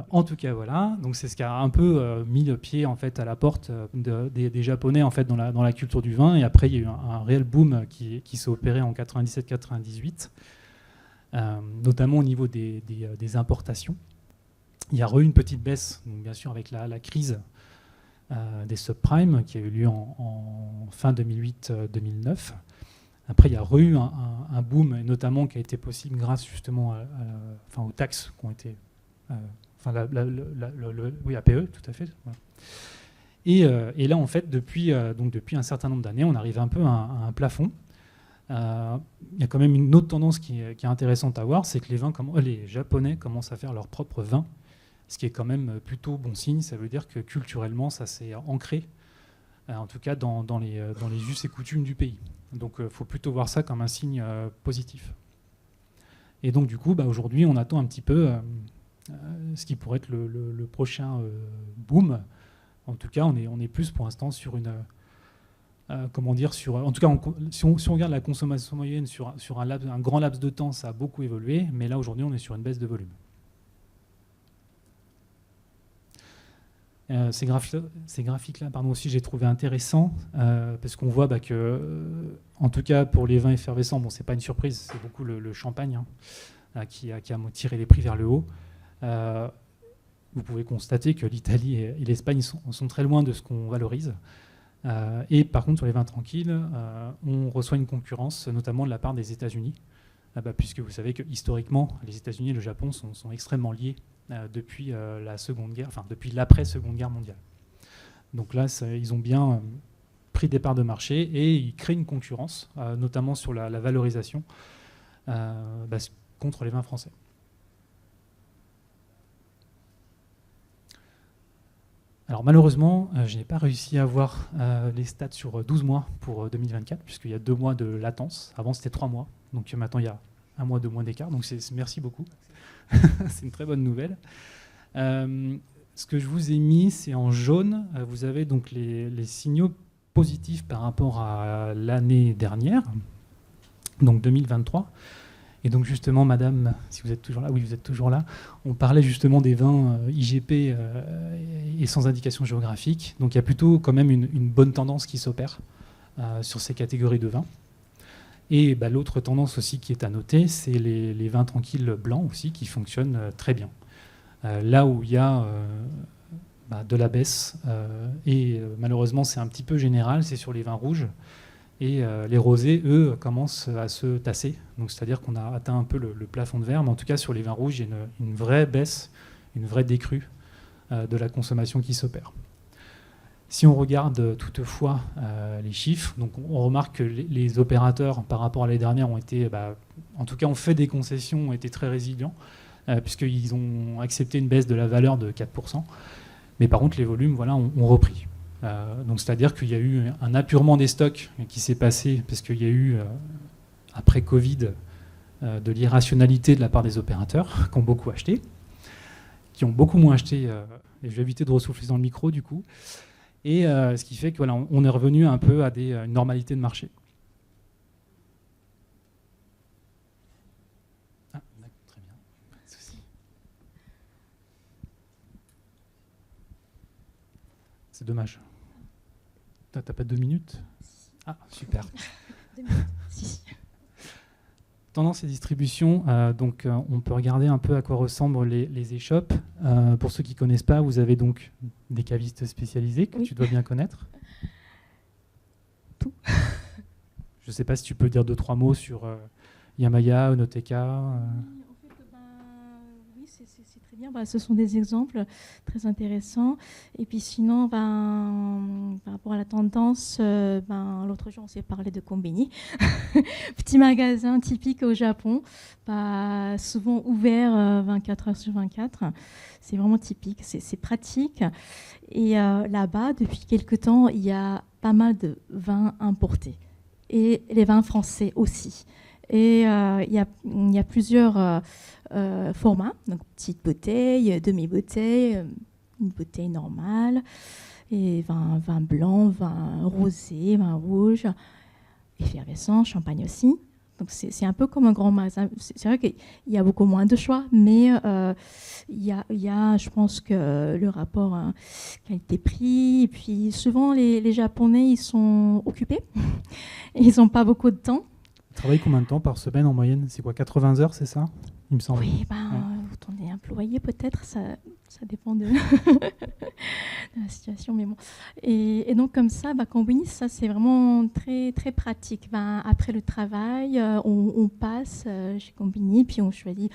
B: En tout cas, voilà. Donc c'est ce qui a un peu mis le pied en fait à la porte des Japonais en fait dans la culture du vin. Et après, il y a eu un réel boom qui s'est opéré en 97-98, notamment au niveau des importations. Il y a eu une petite baisse, donc bien sûr avec la crise des subprimes qui a eu lieu en fin 2008-2009. Après, il y a eu un boom, et notamment qui a été possible grâce justement aux taxes qui ont été... APE, tout à fait. Voilà. Et là, en fait, depuis un certain nombre d'années, on arrive un peu à un plafond. Il y a quand même une autre tendance qui est intéressante à voir, c'est que les Japonais commencent à faire leur propre vin, ce qui est quand même plutôt bon signe. Ça veut dire que culturellement, ça s'est ancré, en tout cas dans les us et coutumes du pays. Donc il faut plutôt voir ça comme un signe positif. Et donc du coup, aujourd'hui, on attend un petit peu ce qui pourrait être le prochain boom. En tout cas, on est plus pour l'instant sur une... en tout cas, si on regarde la consommation moyenne sur un grand laps de temps, ça a beaucoup évolué, mais là, aujourd'hui, on est sur une baisse de volume. Ces graphiques-là, aussi, j'ai trouvé intéressant parce qu'on voit que, en tout cas pour les vins effervescents, c'est pas une surprise, c'est beaucoup le champagne qui a tiré les prix vers le haut. Vous pouvez constater que l'Italie et l'Espagne sont très loin de ce qu'on valorise. Et par contre, sur les vins tranquilles, on reçoit une concurrence, notamment de la part des États-Unis, puisque vous savez que historiquement, les États-Unis et le Japon sont extrêmement liés depuis la Seconde Guerre, depuis l'après-Seconde Guerre mondiale. Donc là, ils ont bien pris des parts de marché et ils créent une concurrence, notamment sur la valorisation contre les vins français. Alors malheureusement, je n'ai pas réussi à avoir les stats sur 12 mois pour 2024, puisqu'il y a 2 mois de latence. Avant, c'était 3 mois. Donc maintenant, il y a 1 mois, 2 mois d'écart. Donc merci beaucoup. C'est une très bonne nouvelle. Ce que je vous ai mis, c'est en jaune. Vous avez donc les signaux positifs par rapport à l'année dernière, donc 2023. Et donc justement, madame, si vous êtes toujours là, oui, vous êtes toujours là, on parlait justement des vins IGP et sans indication géographique. Donc il y a plutôt quand même une bonne tendance qui s'opère sur ces catégories de vins. Et l'autre tendance aussi qui est à noter, c'est les vins tranquilles blancs aussi qui fonctionnent très bien. Là où il y a de la baisse, et malheureusement c'est un petit peu général, c'est sur les vins rouges. Et les rosés, eux, commencent à se tasser. Donc, c'est-à-dire qu'on a atteint un peu le plafond de verre. Mais en tout cas, sur les vins rouges, il y a une vraie baisse, une vraie décrue de la consommation qui s'opère. Si on regarde toutefois les chiffres, donc on remarque que les opérateurs, par rapport à l'année dernière, ont été, en tout cas, ont fait des concessions, ont été très résilients, puisqu'ils ont accepté une baisse de la valeur de 4%. Mais par contre, les volumes ont repris. Donc c'est-à-dire qu'il y a eu un apurement des stocks qui s'est passé parce qu'il y a eu, après Covid, de l'irrationalité de la part des opérateurs qui ont beaucoup acheté, qui ont beaucoup moins acheté, et je vais éviter de ressouffler dans le micro du coup, et ce qui fait qu'on est revenu un peu à une normalité de marché. Ah, très bien, pas de souci. C'est dommage. T'as pas 2 minutes? Ah, super.
C: 2 minutes, si.
B: tendance et distribution, donc on peut regarder un peu à quoi ressemblent les échoppes. Pour ceux qui ne connaissent pas, vous avez donc des cavistes spécialisés que tu dois bien connaître.
C: Tout.
B: Je ne sais pas si tu peux dire 2-3 mots sur Yamaya, Onoteka.
C: Oui, c'est très bien. Ce sont des exemples très intéressants. Et puis sinon, par rapport à la tendance, l'autre jour, on s'est parlé de Konbini. Petit magasin typique au Japon, souvent ouvert 24 heures sur 24. C'est vraiment typique, c'est pratique. Et là-bas, depuis quelques temps, il y a pas mal de vins importés. Et les vins français aussi. Et il y a plusieurs formats, donc petite bouteille, demi-bouteille, une bouteille normale, et vin blanc, vin rosé, vin rouge, effervescent, champagne aussi. Donc c'est un peu comme un grand magasin. C'est vrai qu'il y a beaucoup moins de choix, mais il y a, je pense que le rapport qualité-prix, et puis souvent les Japonais, ils sont occupés, ils n'ont pas beaucoup de temps.
B: Ils travaillent combien de temps par semaine en moyenne? C'est quoi, 80 heures, c'est ça? Il me semble.
C: Oui, quand on est employé, peut-être, ça dépend de la situation, mais bon. Et donc, comme ça, Konbini, ça, c'est vraiment très, très pratique. Après le travail, on passe chez Konbini, puis on choisit,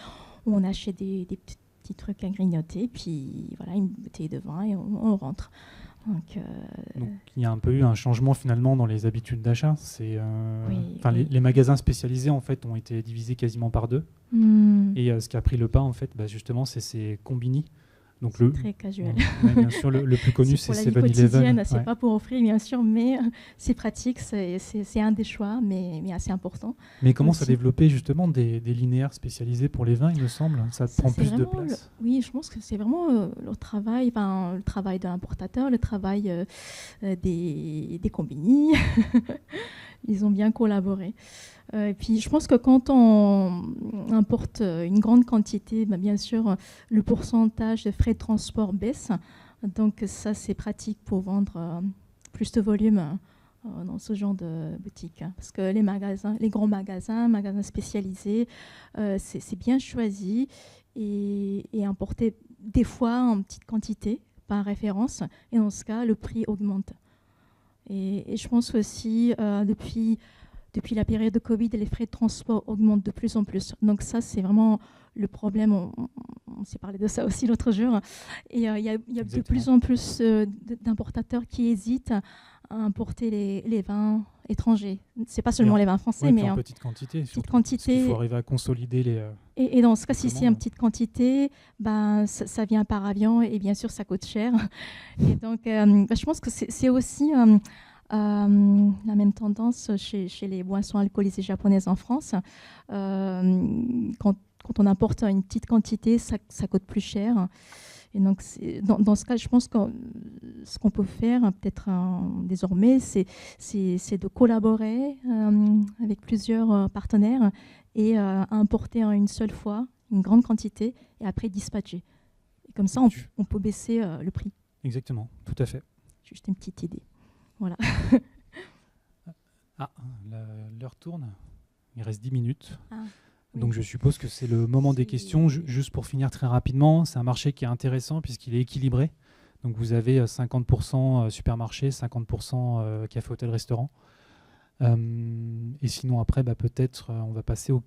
C: on achète des petits trucs à grignoter, puis voilà, une bouteille de vin, et on rentre. Donc,
B: il y a un peu eu un changement finalement dans les habitudes d'achat. Les magasins spécialisés en fait ont été divisés quasiment par deux. Et ce qui a pris le pas en fait, justement, c'est Konbini. Donc
C: très casual.
B: Bien sûr, le plus connu c'est 7-Eleven.
C: C'est pas pour offrir bien sûr, mais c'est pratique, c'est un des choix, mais assez important.
B: Mais comment ça a développé justement des linéaires spécialisés pour les vins, il me semble? Ça prend plus de place.
C: Oui, je pense que c'est vraiment le travail de l'importateur, le travail des Konbini. Ils ont bien collaboré. Et puis, je pense que quand on importe une grande quantité, bien sûr, le pourcentage de frais de transport baisse. Donc, ça, c'est pratique pour vendre plus de volume dans ce genre de boutique. Parce que les grands magasins spécialisés, c'est bien choisi et importé des fois en petite quantité par référence. Et dans ce cas, le prix augmente. Et je pense aussi, depuis la période de Covid, les frais de transport augmentent de plus en plus. Donc ça, c'est vraiment le problème. On s'est parlé de ça aussi l'autre jour. Et il y a de plus en plus d'importateurs qui hésitent à importer les vins étrangers. C'est pas seulement les vins français, mais
B: en petite quantité.
C: Il
B: faut arriver à consolider les...
C: Et dans ce cas, si c'est en petite quantité, ça vient par avion et bien sûr, ça coûte cher. Et donc, je pense que c'est aussi... la même tendance chez les boissons alcoolisées japonaises en France. Quand on importe une petite quantité, ça coûte plus cher. Et donc, dans ce cas, je pense que ce qu'on peut faire, peut-être désormais, c'est de collaborer avec plusieurs partenaires et importer en une seule fois une grande quantité et après dispatcher. Et comme ça, on peut baisser le prix.
B: Exactement, tout à fait.
C: Juste une petite idée. Voilà.
B: L'heure tourne. Il reste 10 minutes.
C: Oui.
B: Donc je suppose que c'est le moment des questions. Juste pour finir très rapidement, c'est un marché qui est intéressant puisqu'il est équilibré. Donc vous avez 50% supermarché, 50% café, hôtel, restaurant. Et sinon après, peut-être on va passer au...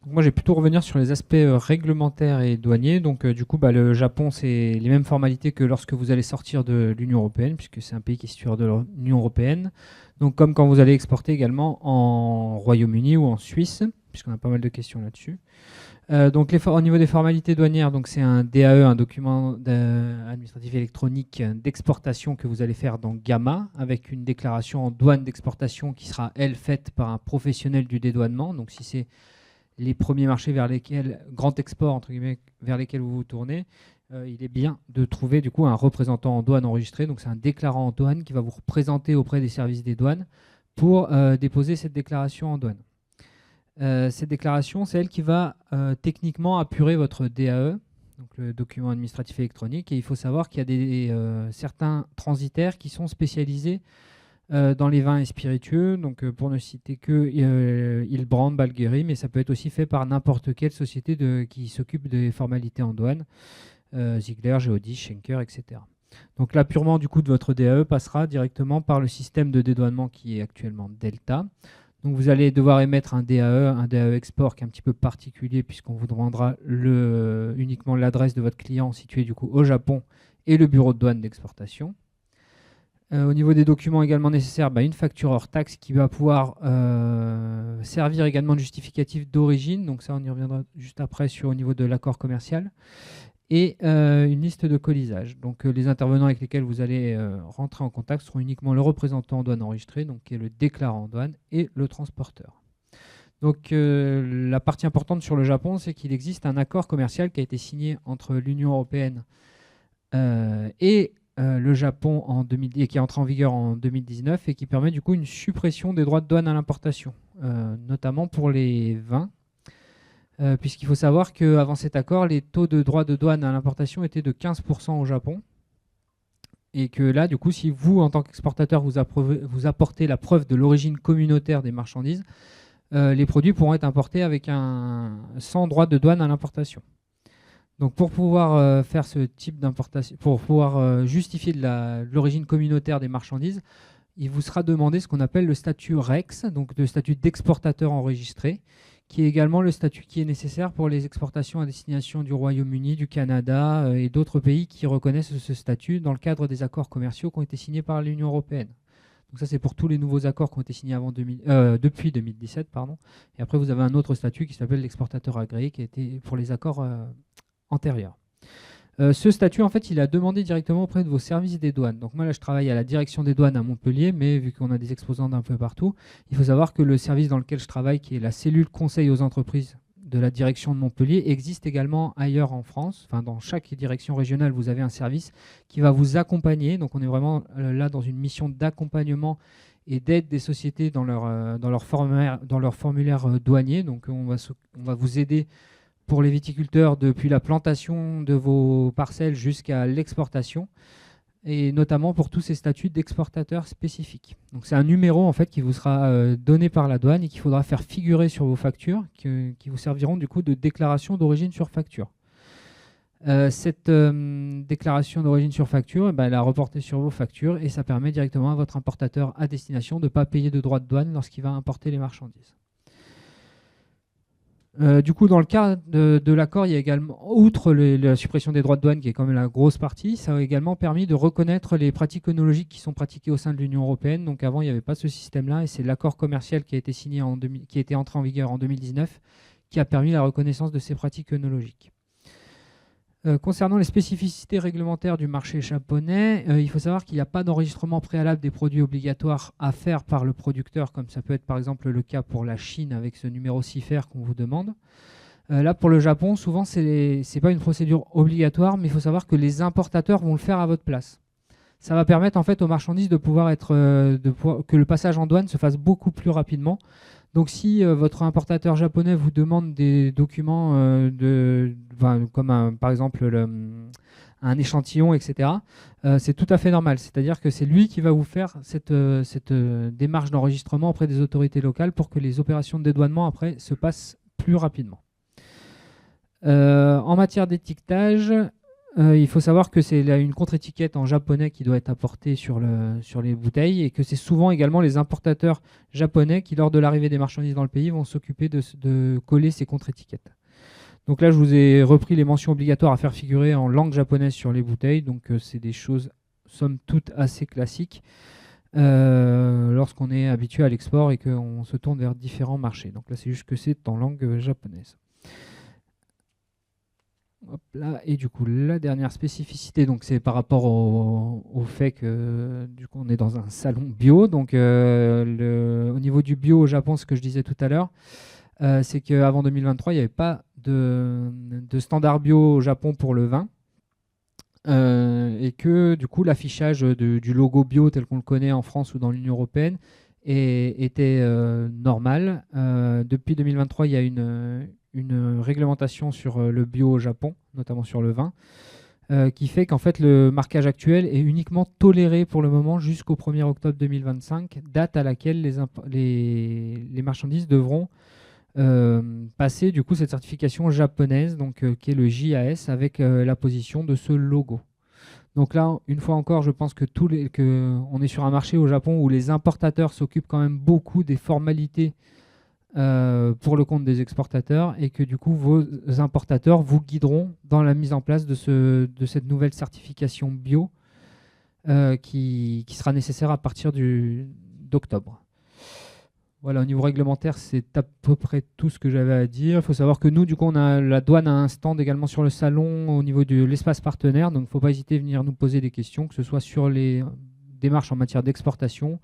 I: Moi, je vais plutôt revenir sur les aspects réglementaires et douaniers. Donc, du coup, le Japon, c'est les mêmes formalités que lorsque vous allez sortir de l'Union européenne, puisque c'est un pays qui est situé de l'Union européenne. Donc, comme quand vous allez exporter également en Royaume-Uni ou en Suisse, puisqu'on a pas mal de questions là-dessus. Donc, au niveau des formalités douanières, donc c'est un DAE, un document administratif électronique d'exportation que vous allez faire dans Gamma, avec une déclaration en douane d'exportation qui sera, elle, faite par un professionnel du dédouanement. Donc, si c'est les premiers marchés vers lesquels, grand export entre guillemets, vers lesquels vous vous tournez, il est bien de trouver du coup un représentant en douane enregistré. Donc c'est un déclarant en douane qui va vous représenter auprès des services des douanes pour déposer cette déclaration en douane. Cette déclaration, c'est elle qui va techniquement apurer votre DAE, donc le document administratif électronique. Et il faut savoir qu'il y a certains transitaires qui sont spécialisés dans les vins et spiritueux, donc pour ne citer que Hilbrand, Balgheri, mais ça peut être aussi fait par n'importe quelle société qui s'occupe des formalités en douane, Ziegler, Geodis, Schenker, etc. Donc l'appurement du coup de votre DAE passera directement par le système de dédouanement qui est actuellement Delta. Donc vous allez devoir émettre un DAE export qui est un petit peu particulier puisqu'on vous demandera uniquement l'adresse de votre client situé du coup au Japon et le bureau de douane d'exportation. Au niveau des documents également nécessaires, une facture hors taxe qui va pouvoir servir également de justificatif d'origine. Donc ça, on y reviendra juste après au niveau de l'accord commercial. Et une liste de colisage. Donc les intervenants avec lesquels vous allez rentrer en contact seront uniquement le représentant en douane enregistré, donc qui est le déclarant en douane, et le transporteur. Donc la partie importante sur le Japon, c'est qu'il existe un accord commercial qui a été signé entre l'Union européenne et le Japon et qui est entré en vigueur en 2019 et qui permet du coup une suppression des droits de douane à l'importation, notamment pour les vins. Puisqu'il faut savoir qu'avant cet accord, les taux de droits de douane à l'importation étaient de 15% au Japon. Et que là, du coup, si vous, en tant qu'exportateur, vous apportez la preuve de l'origine communautaire des marchandises, les produits pourront être importés sans droit de douane à l'importation. Donc pour pouvoir faire ce type d'importation, pour pouvoir justifier de l'origine communautaire des marchandises, il vous sera demandé ce qu'on appelle le statut REX, donc le statut d'exportateur enregistré, qui est également le statut qui est nécessaire pour les exportations à destination du Royaume-Uni, du Canada et d'autres pays qui reconnaissent ce statut dans le cadre des accords commerciaux qui ont été signés par l'Union européenne. Donc ça, c'est pour tous les nouveaux accords qui ont été signés depuis 2017. Et après, vous avez un autre statut qui s'appelle l'exportateur agréé, qui a été pour les accords antérieurs. Ce statut, en fait, il a demandé directement auprès de vos services des douanes. Donc moi, là, je travaille à la direction des douanes à Montpellier, mais vu qu'on a des exposants d'un peu partout, il faut savoir que le service dans lequel je travaille, qui est la cellule conseil aux entreprises de la direction de Montpellier, existe également ailleurs en France. Enfin, dans chaque direction régionale, vous avez un service qui va vous accompagner. Donc on est vraiment là dans une mission d'accompagnement et d'aide des sociétés dans leur formulaire douanier. Donc on va vous aider pour les viticulteurs depuis la plantation de vos parcelles jusqu'à l'exportation, et notamment pour tous ces statuts d'exportateurs spécifiques. Donc c'est un numéro en fait qui vous sera donné par la douane et qu'il faudra faire figurer sur vos factures, qui vous serviront du coup de déclaration d'origine sur facture. Cette déclaration d'origine sur facture, elle est reportée sur vos factures et ça permet directement à votre importateur à destination de ne pas payer de droits de douane lorsqu'il va importer les marchandises. Du coup, dans le cas de l'accord, il y a également, outre la suppression des droits de douane, qui est quand même la grosse partie, ça a également permis de reconnaître les pratiques œnologiques qui sont pratiquées au sein de l'Union européenne. Donc avant, il n'y avait pas ce système-là, et c'est l'accord commercial qui a été signé qui a été entré en vigueur en 2019, qui a permis la reconnaissance de ces pratiques œnologiques. Concernant les spécificités réglementaires du marché japonais, il faut savoir qu'il n'y a pas d'enregistrement préalable des produits obligatoires à faire par le producteur, comme ça peut être par exemple le cas pour la Chine avec ce numéro CIFER qu'on vous demande. Là, pour le Japon, souvent, ce n'est pas une procédure obligatoire, mais il faut savoir que les importateurs vont le faire à votre place. Ça va permettre en fait aux marchandises de pouvoir que le passage en douane se fasse beaucoup plus rapidement. Donc si votre importateur japonais vous demande des documents comme par exemple un échantillon, etc., c'est tout à fait normal. C'est-à-dire que c'est lui qui va vous faire cette démarche d'enregistrement auprès des autorités locales pour que les opérations de dédouanement après se passent plus rapidement. En matière d'étiquetage, il faut savoir que c'est une contre-étiquette en japonais qui doit être apportée sur les bouteilles et que c'est souvent également les importateurs japonais qui, lors de l'arrivée des marchandises dans le pays, vont s'occuper de coller ces contre-étiquettes. Donc là, je vous ai repris les mentions obligatoires à faire figurer en langue japonaise sur les bouteilles. Donc c'est des choses, somme toute, assez classiques lorsqu'on est habitué à l'export et qu'on se tourne vers différents marchés. Donc là, c'est juste que c'est en langue japonaise. Hop là. Et du coup, la dernière spécificité, donc c'est par rapport au fait que du coup, on est dans un salon bio. Donc, au niveau du bio au Japon, ce que je disais tout à l'heure, c'est qu'avant 2023, il n'y avait pas de standard bio au Japon pour le vin. Et que du coup, l'affichage du logo bio tel qu'on le connaît en France ou dans l'Union européenne était normal. Depuis 2023, il y a une réglementation sur le bio au Japon, notamment sur le vin, qui fait qu'en fait le marquage actuel est uniquement toléré pour le moment jusqu'au 1er octobre 2025, date à laquelle les marchandises devront passer du coup cette certification japonaise, donc qui est le JAS, avec l'apposition de ce logo. Donc là, une fois encore, je pense que on est sur un marché au Japon où les importateurs s'occupent quand même beaucoup des formalités pour le compte des exportateurs, et que du coup vos importateurs vous guideront dans la mise en place de cette nouvelle certification bio qui sera nécessaire à partir d'octobre. Voilà, au niveau réglementaire, c'est à peu près tout ce que j'avais à dire. Il faut savoir que nous, du coup, la douane a un stand également sur le salon au niveau de l'espace partenaire, donc il ne faut pas hésiter à venir nous poser des questions, que ce soit sur les démarches en matière d'exportation.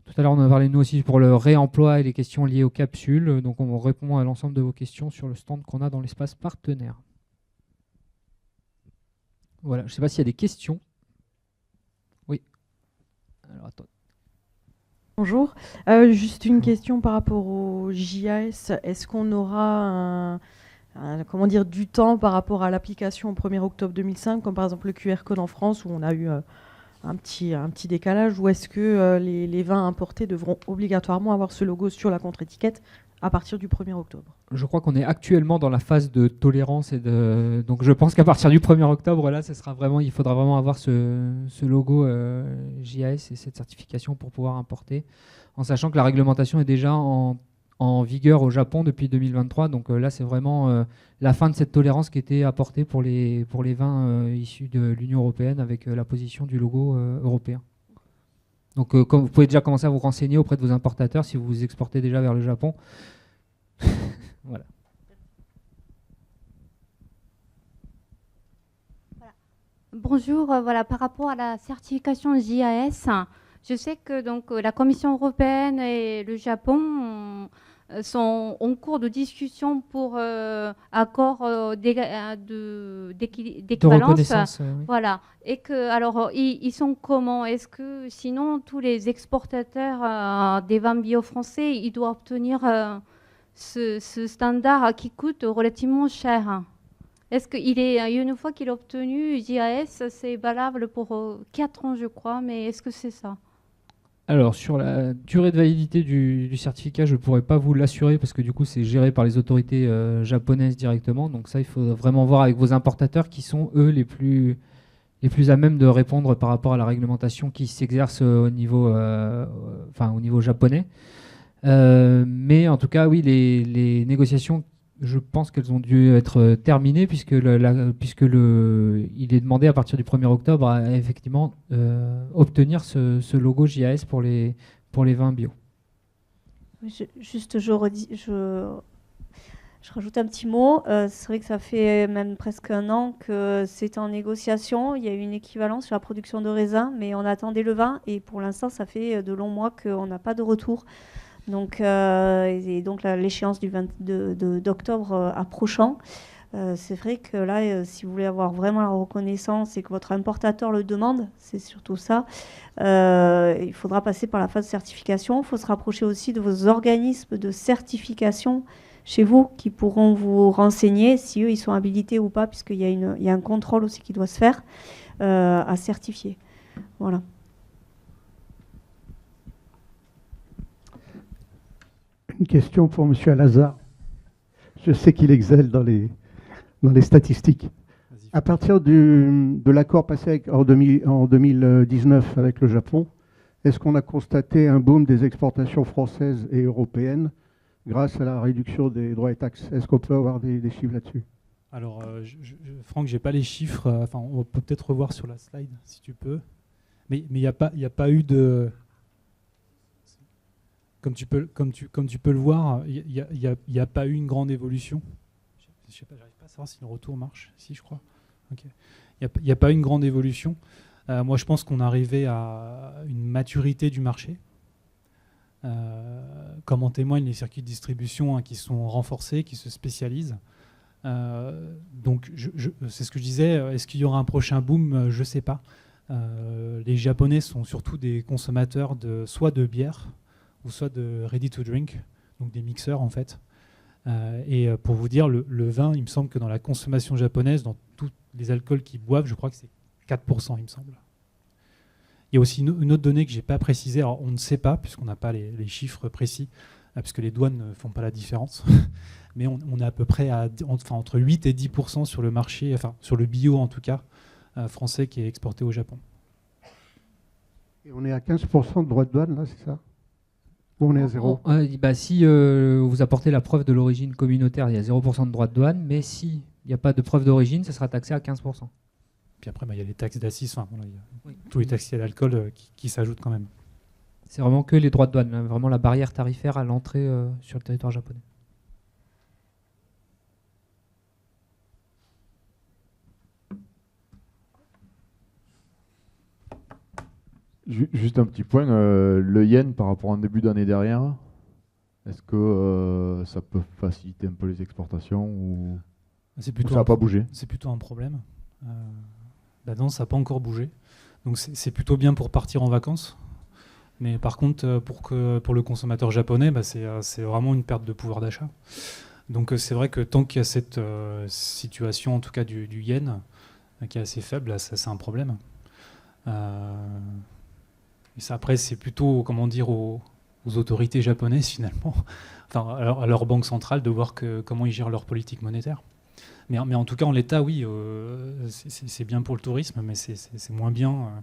I: Tout à l'heure, on a parlé, nous aussi, pour le réemploi et les questions liées aux capsules. Donc, on répond à l'ensemble de vos questions sur le stand qu'on a dans l'espace partenaire. Voilà, je ne sais pas s'il y a des questions. Oui. Alors, attends.
K: Bonjour. Juste une question par rapport au JAS. Est-ce qu'on aura comment dire, du temps par rapport à l'application au 1er octobre 2005, comme par exemple le QR code en France, où on a eu un petit décalage, ou est-ce que les vins importés devront obligatoirement avoir ce logo sur la contre-étiquette à partir du 1er octobre?
I: Je crois qu'on est actuellement dans la phase de tolérance, donc je pense qu'à partir du 1er octobre, là, il faudra vraiment avoir ce logo JAS et cette certification pour pouvoir importer, en sachant que la réglementation est déjà en vigueur au Japon depuis 2023. Donc là, c'est vraiment la fin de cette tolérance qui était apportée pour les vins issus de l'Union européenne avec la position du logo européen. Donc vous pouvez déjà commencer à vous renseigner auprès de vos importateurs si vous exportez déjà vers le Japon. Voilà.
L: Bonjour, voilà, par rapport à la certification JAS, je sais que donc, la Commission européenne et le Japon sont en cours de discussion pour accord d'équivalence.
I: Oui.
L: Voilà. Et que, alors, ils sont comment? Est-ce que sinon, tous les exportateurs des vins bio français, ils doivent obtenir ce standard qui coûte relativement cher? Est-ce qu'il est, une fois qu'il a obtenu JAS, c'est valable pour 4 ans, je crois, mais est-ce que c'est ça?
I: Alors, sur la durée de validité du certificat, je ne pourrais pas vous l'assurer parce que du coup, c'est géré par les autorités japonaises directement. Donc ça, il faut vraiment voir avec vos importateurs qui sont, eux, les plus à même de répondre par rapport à la réglementation qui s'exerce au niveau japonais. Mais en tout cas, oui, les négociations, je pense qu'elles ont dû être terminées puisque il est demandé à partir du 1er octobre à effectivement obtenir ce logo JAS pour les vins bio.
A: Je rajoute un petit mot. C'est vrai que ça fait même presque un an que c'est en négociation. Il y a eu une équivalence sur la production de raisins, mais on attendait le vin et pour l'instant, ça fait de longs mois qu'on n'a pas de retour. Donc l'échéance d'octobre approchant, c'est vrai que là, si vous voulez avoir vraiment la reconnaissance et que votre importateur le demande, c'est surtout ça, il faudra passer par la phase de certification. Il faut se rapprocher aussi de vos organismes de certification chez vous qui pourront vous renseigner si eux, ils sont habilités ou pas, puisqu'il y a un contrôle aussi qui doit se faire à certifier. Voilà.
H: Une question pour M. Alazar. Je sais qu'il excelle dans les statistiques. À partir de l'accord passé en 2019 avec le Japon, est-ce qu'on a constaté un boom des exportations françaises et européennes grâce à la réduction des droits et taxes? Est-ce qu'on peut avoir des chiffres là-dessus?
B: Alors, Franck, je n'ai pas les chiffres. On peut peut-être revoir sur la slide, si tu peux. Mais il n'y a pas eu de... Comme tu peux le voir, il n'y a pas eu une grande évolution. Je sais pas, j'arrive pas à savoir si le retour marche. Si, je crois. Okay. Il n'y a pas eu une grande évolution. Moi, je pense qu'on est arrivé à une maturité du marché. Comme en témoignent les circuits de distribution qui sont renforcés, qui se spécialisent. Donc, c'est ce que je disais. Est-ce qu'il y aura un prochain boom? Je ne sais pas. Les Japonais sont surtout des consommateurs soit de bière, ou soit de ready to drink, donc des mixeurs en fait. Et pour vous dire, le vin, il me semble que dans la consommation japonaise, dans tous les alcools qu'ils boivent, je crois que c'est 4%, il me semble. Il y a aussi une autre donnée que je n'ai pas précisée. Alors, on ne sait pas, puisqu'on n'a pas les chiffres précis, puisque les douanes ne font pas la différence. Mais on est à peu près entre 8 et 10% sur le marché, enfin sur le bio en tout cas, français qui est exporté au Japon.
H: Et on est à 15% de droits de douane, là, c'est ça? Ou on est à 0?
I: Si vous apportez la preuve de l'origine communautaire, il y a 0% de droits de douane, mais s'il n'y a pas de preuve d'origine, ça sera taxé à 15%.
B: Puis après, il y a les taxes d'assises, tous les taxes à l'alcool qui s'ajoutent quand même.
I: C'est vraiment que les droits de douane, vraiment la barrière tarifaire à l'entrée sur le territoire japonais.
J: Juste un petit point, le yen par rapport au début d'année dernière, est-ce que ça peut faciliter un peu les exportations ou ça n'a pas bougé?
B: C'est plutôt un problème. Non, ça n'a pas encore bougé. Donc c'est plutôt bien pour partir en vacances. Mais par contre, pour le consommateur japonais, c'est vraiment une perte de pouvoir d'achat. Donc c'est vrai que tant qu'il y a cette situation, en tout cas du yen, qui est assez faible, ça c'est un problème. Et ça, après, c'est plutôt, comment dire, aux autorités japonaises, finalement, enfin, à leur banque centrale, de voir comment ils gèrent leur politique monétaire. Mais en tout cas, en l'état, oui, c'est bien pour le tourisme, mais c'est moins bien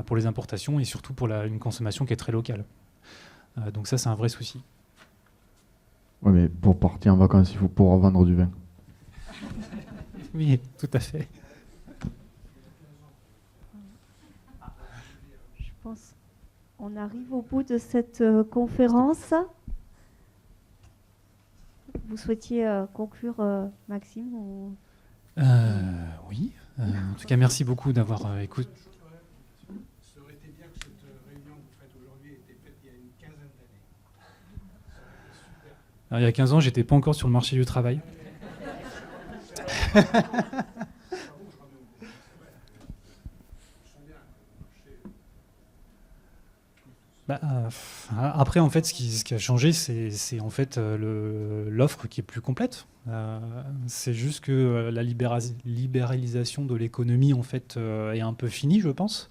B: pour les importations et surtout pour une consommation qui est très locale. Donc ça, c'est un vrai souci.
J: Oui, mais pour partir en vacances, il faut pouvoir vendre du vin.
B: Oui, tout à fait.
A: Je pense qu'on arrive au bout de cette conférence. Vous souhaitiez conclure, Maxime ou...
B: Oui. En tout cas, merci beaucoup d'avoir écouté.
D: Ça aurait été bien que cette réunion que vous faites aujourd'hui ait été faite il y a une quinzaine d'années.
B: Alors, il y a 15 ans, j'étais pas encore sur le marché du travail. Après, en fait, ce qui a changé, c'est en fait l'offre qui est plus complète. C'est juste que la libéralisation de l'économie, en fait, est un peu finie, je pense.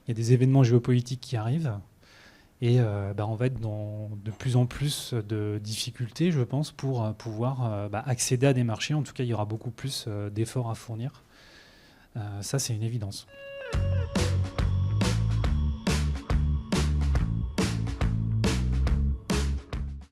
B: Il y a des événements géopolitiques qui arrivent. Et on va être dans de plus en plus de difficultés, je pense, pour pouvoir accéder à des marchés. En tout cas, il y aura beaucoup plus d'efforts à fournir. Ça, c'est une évidence.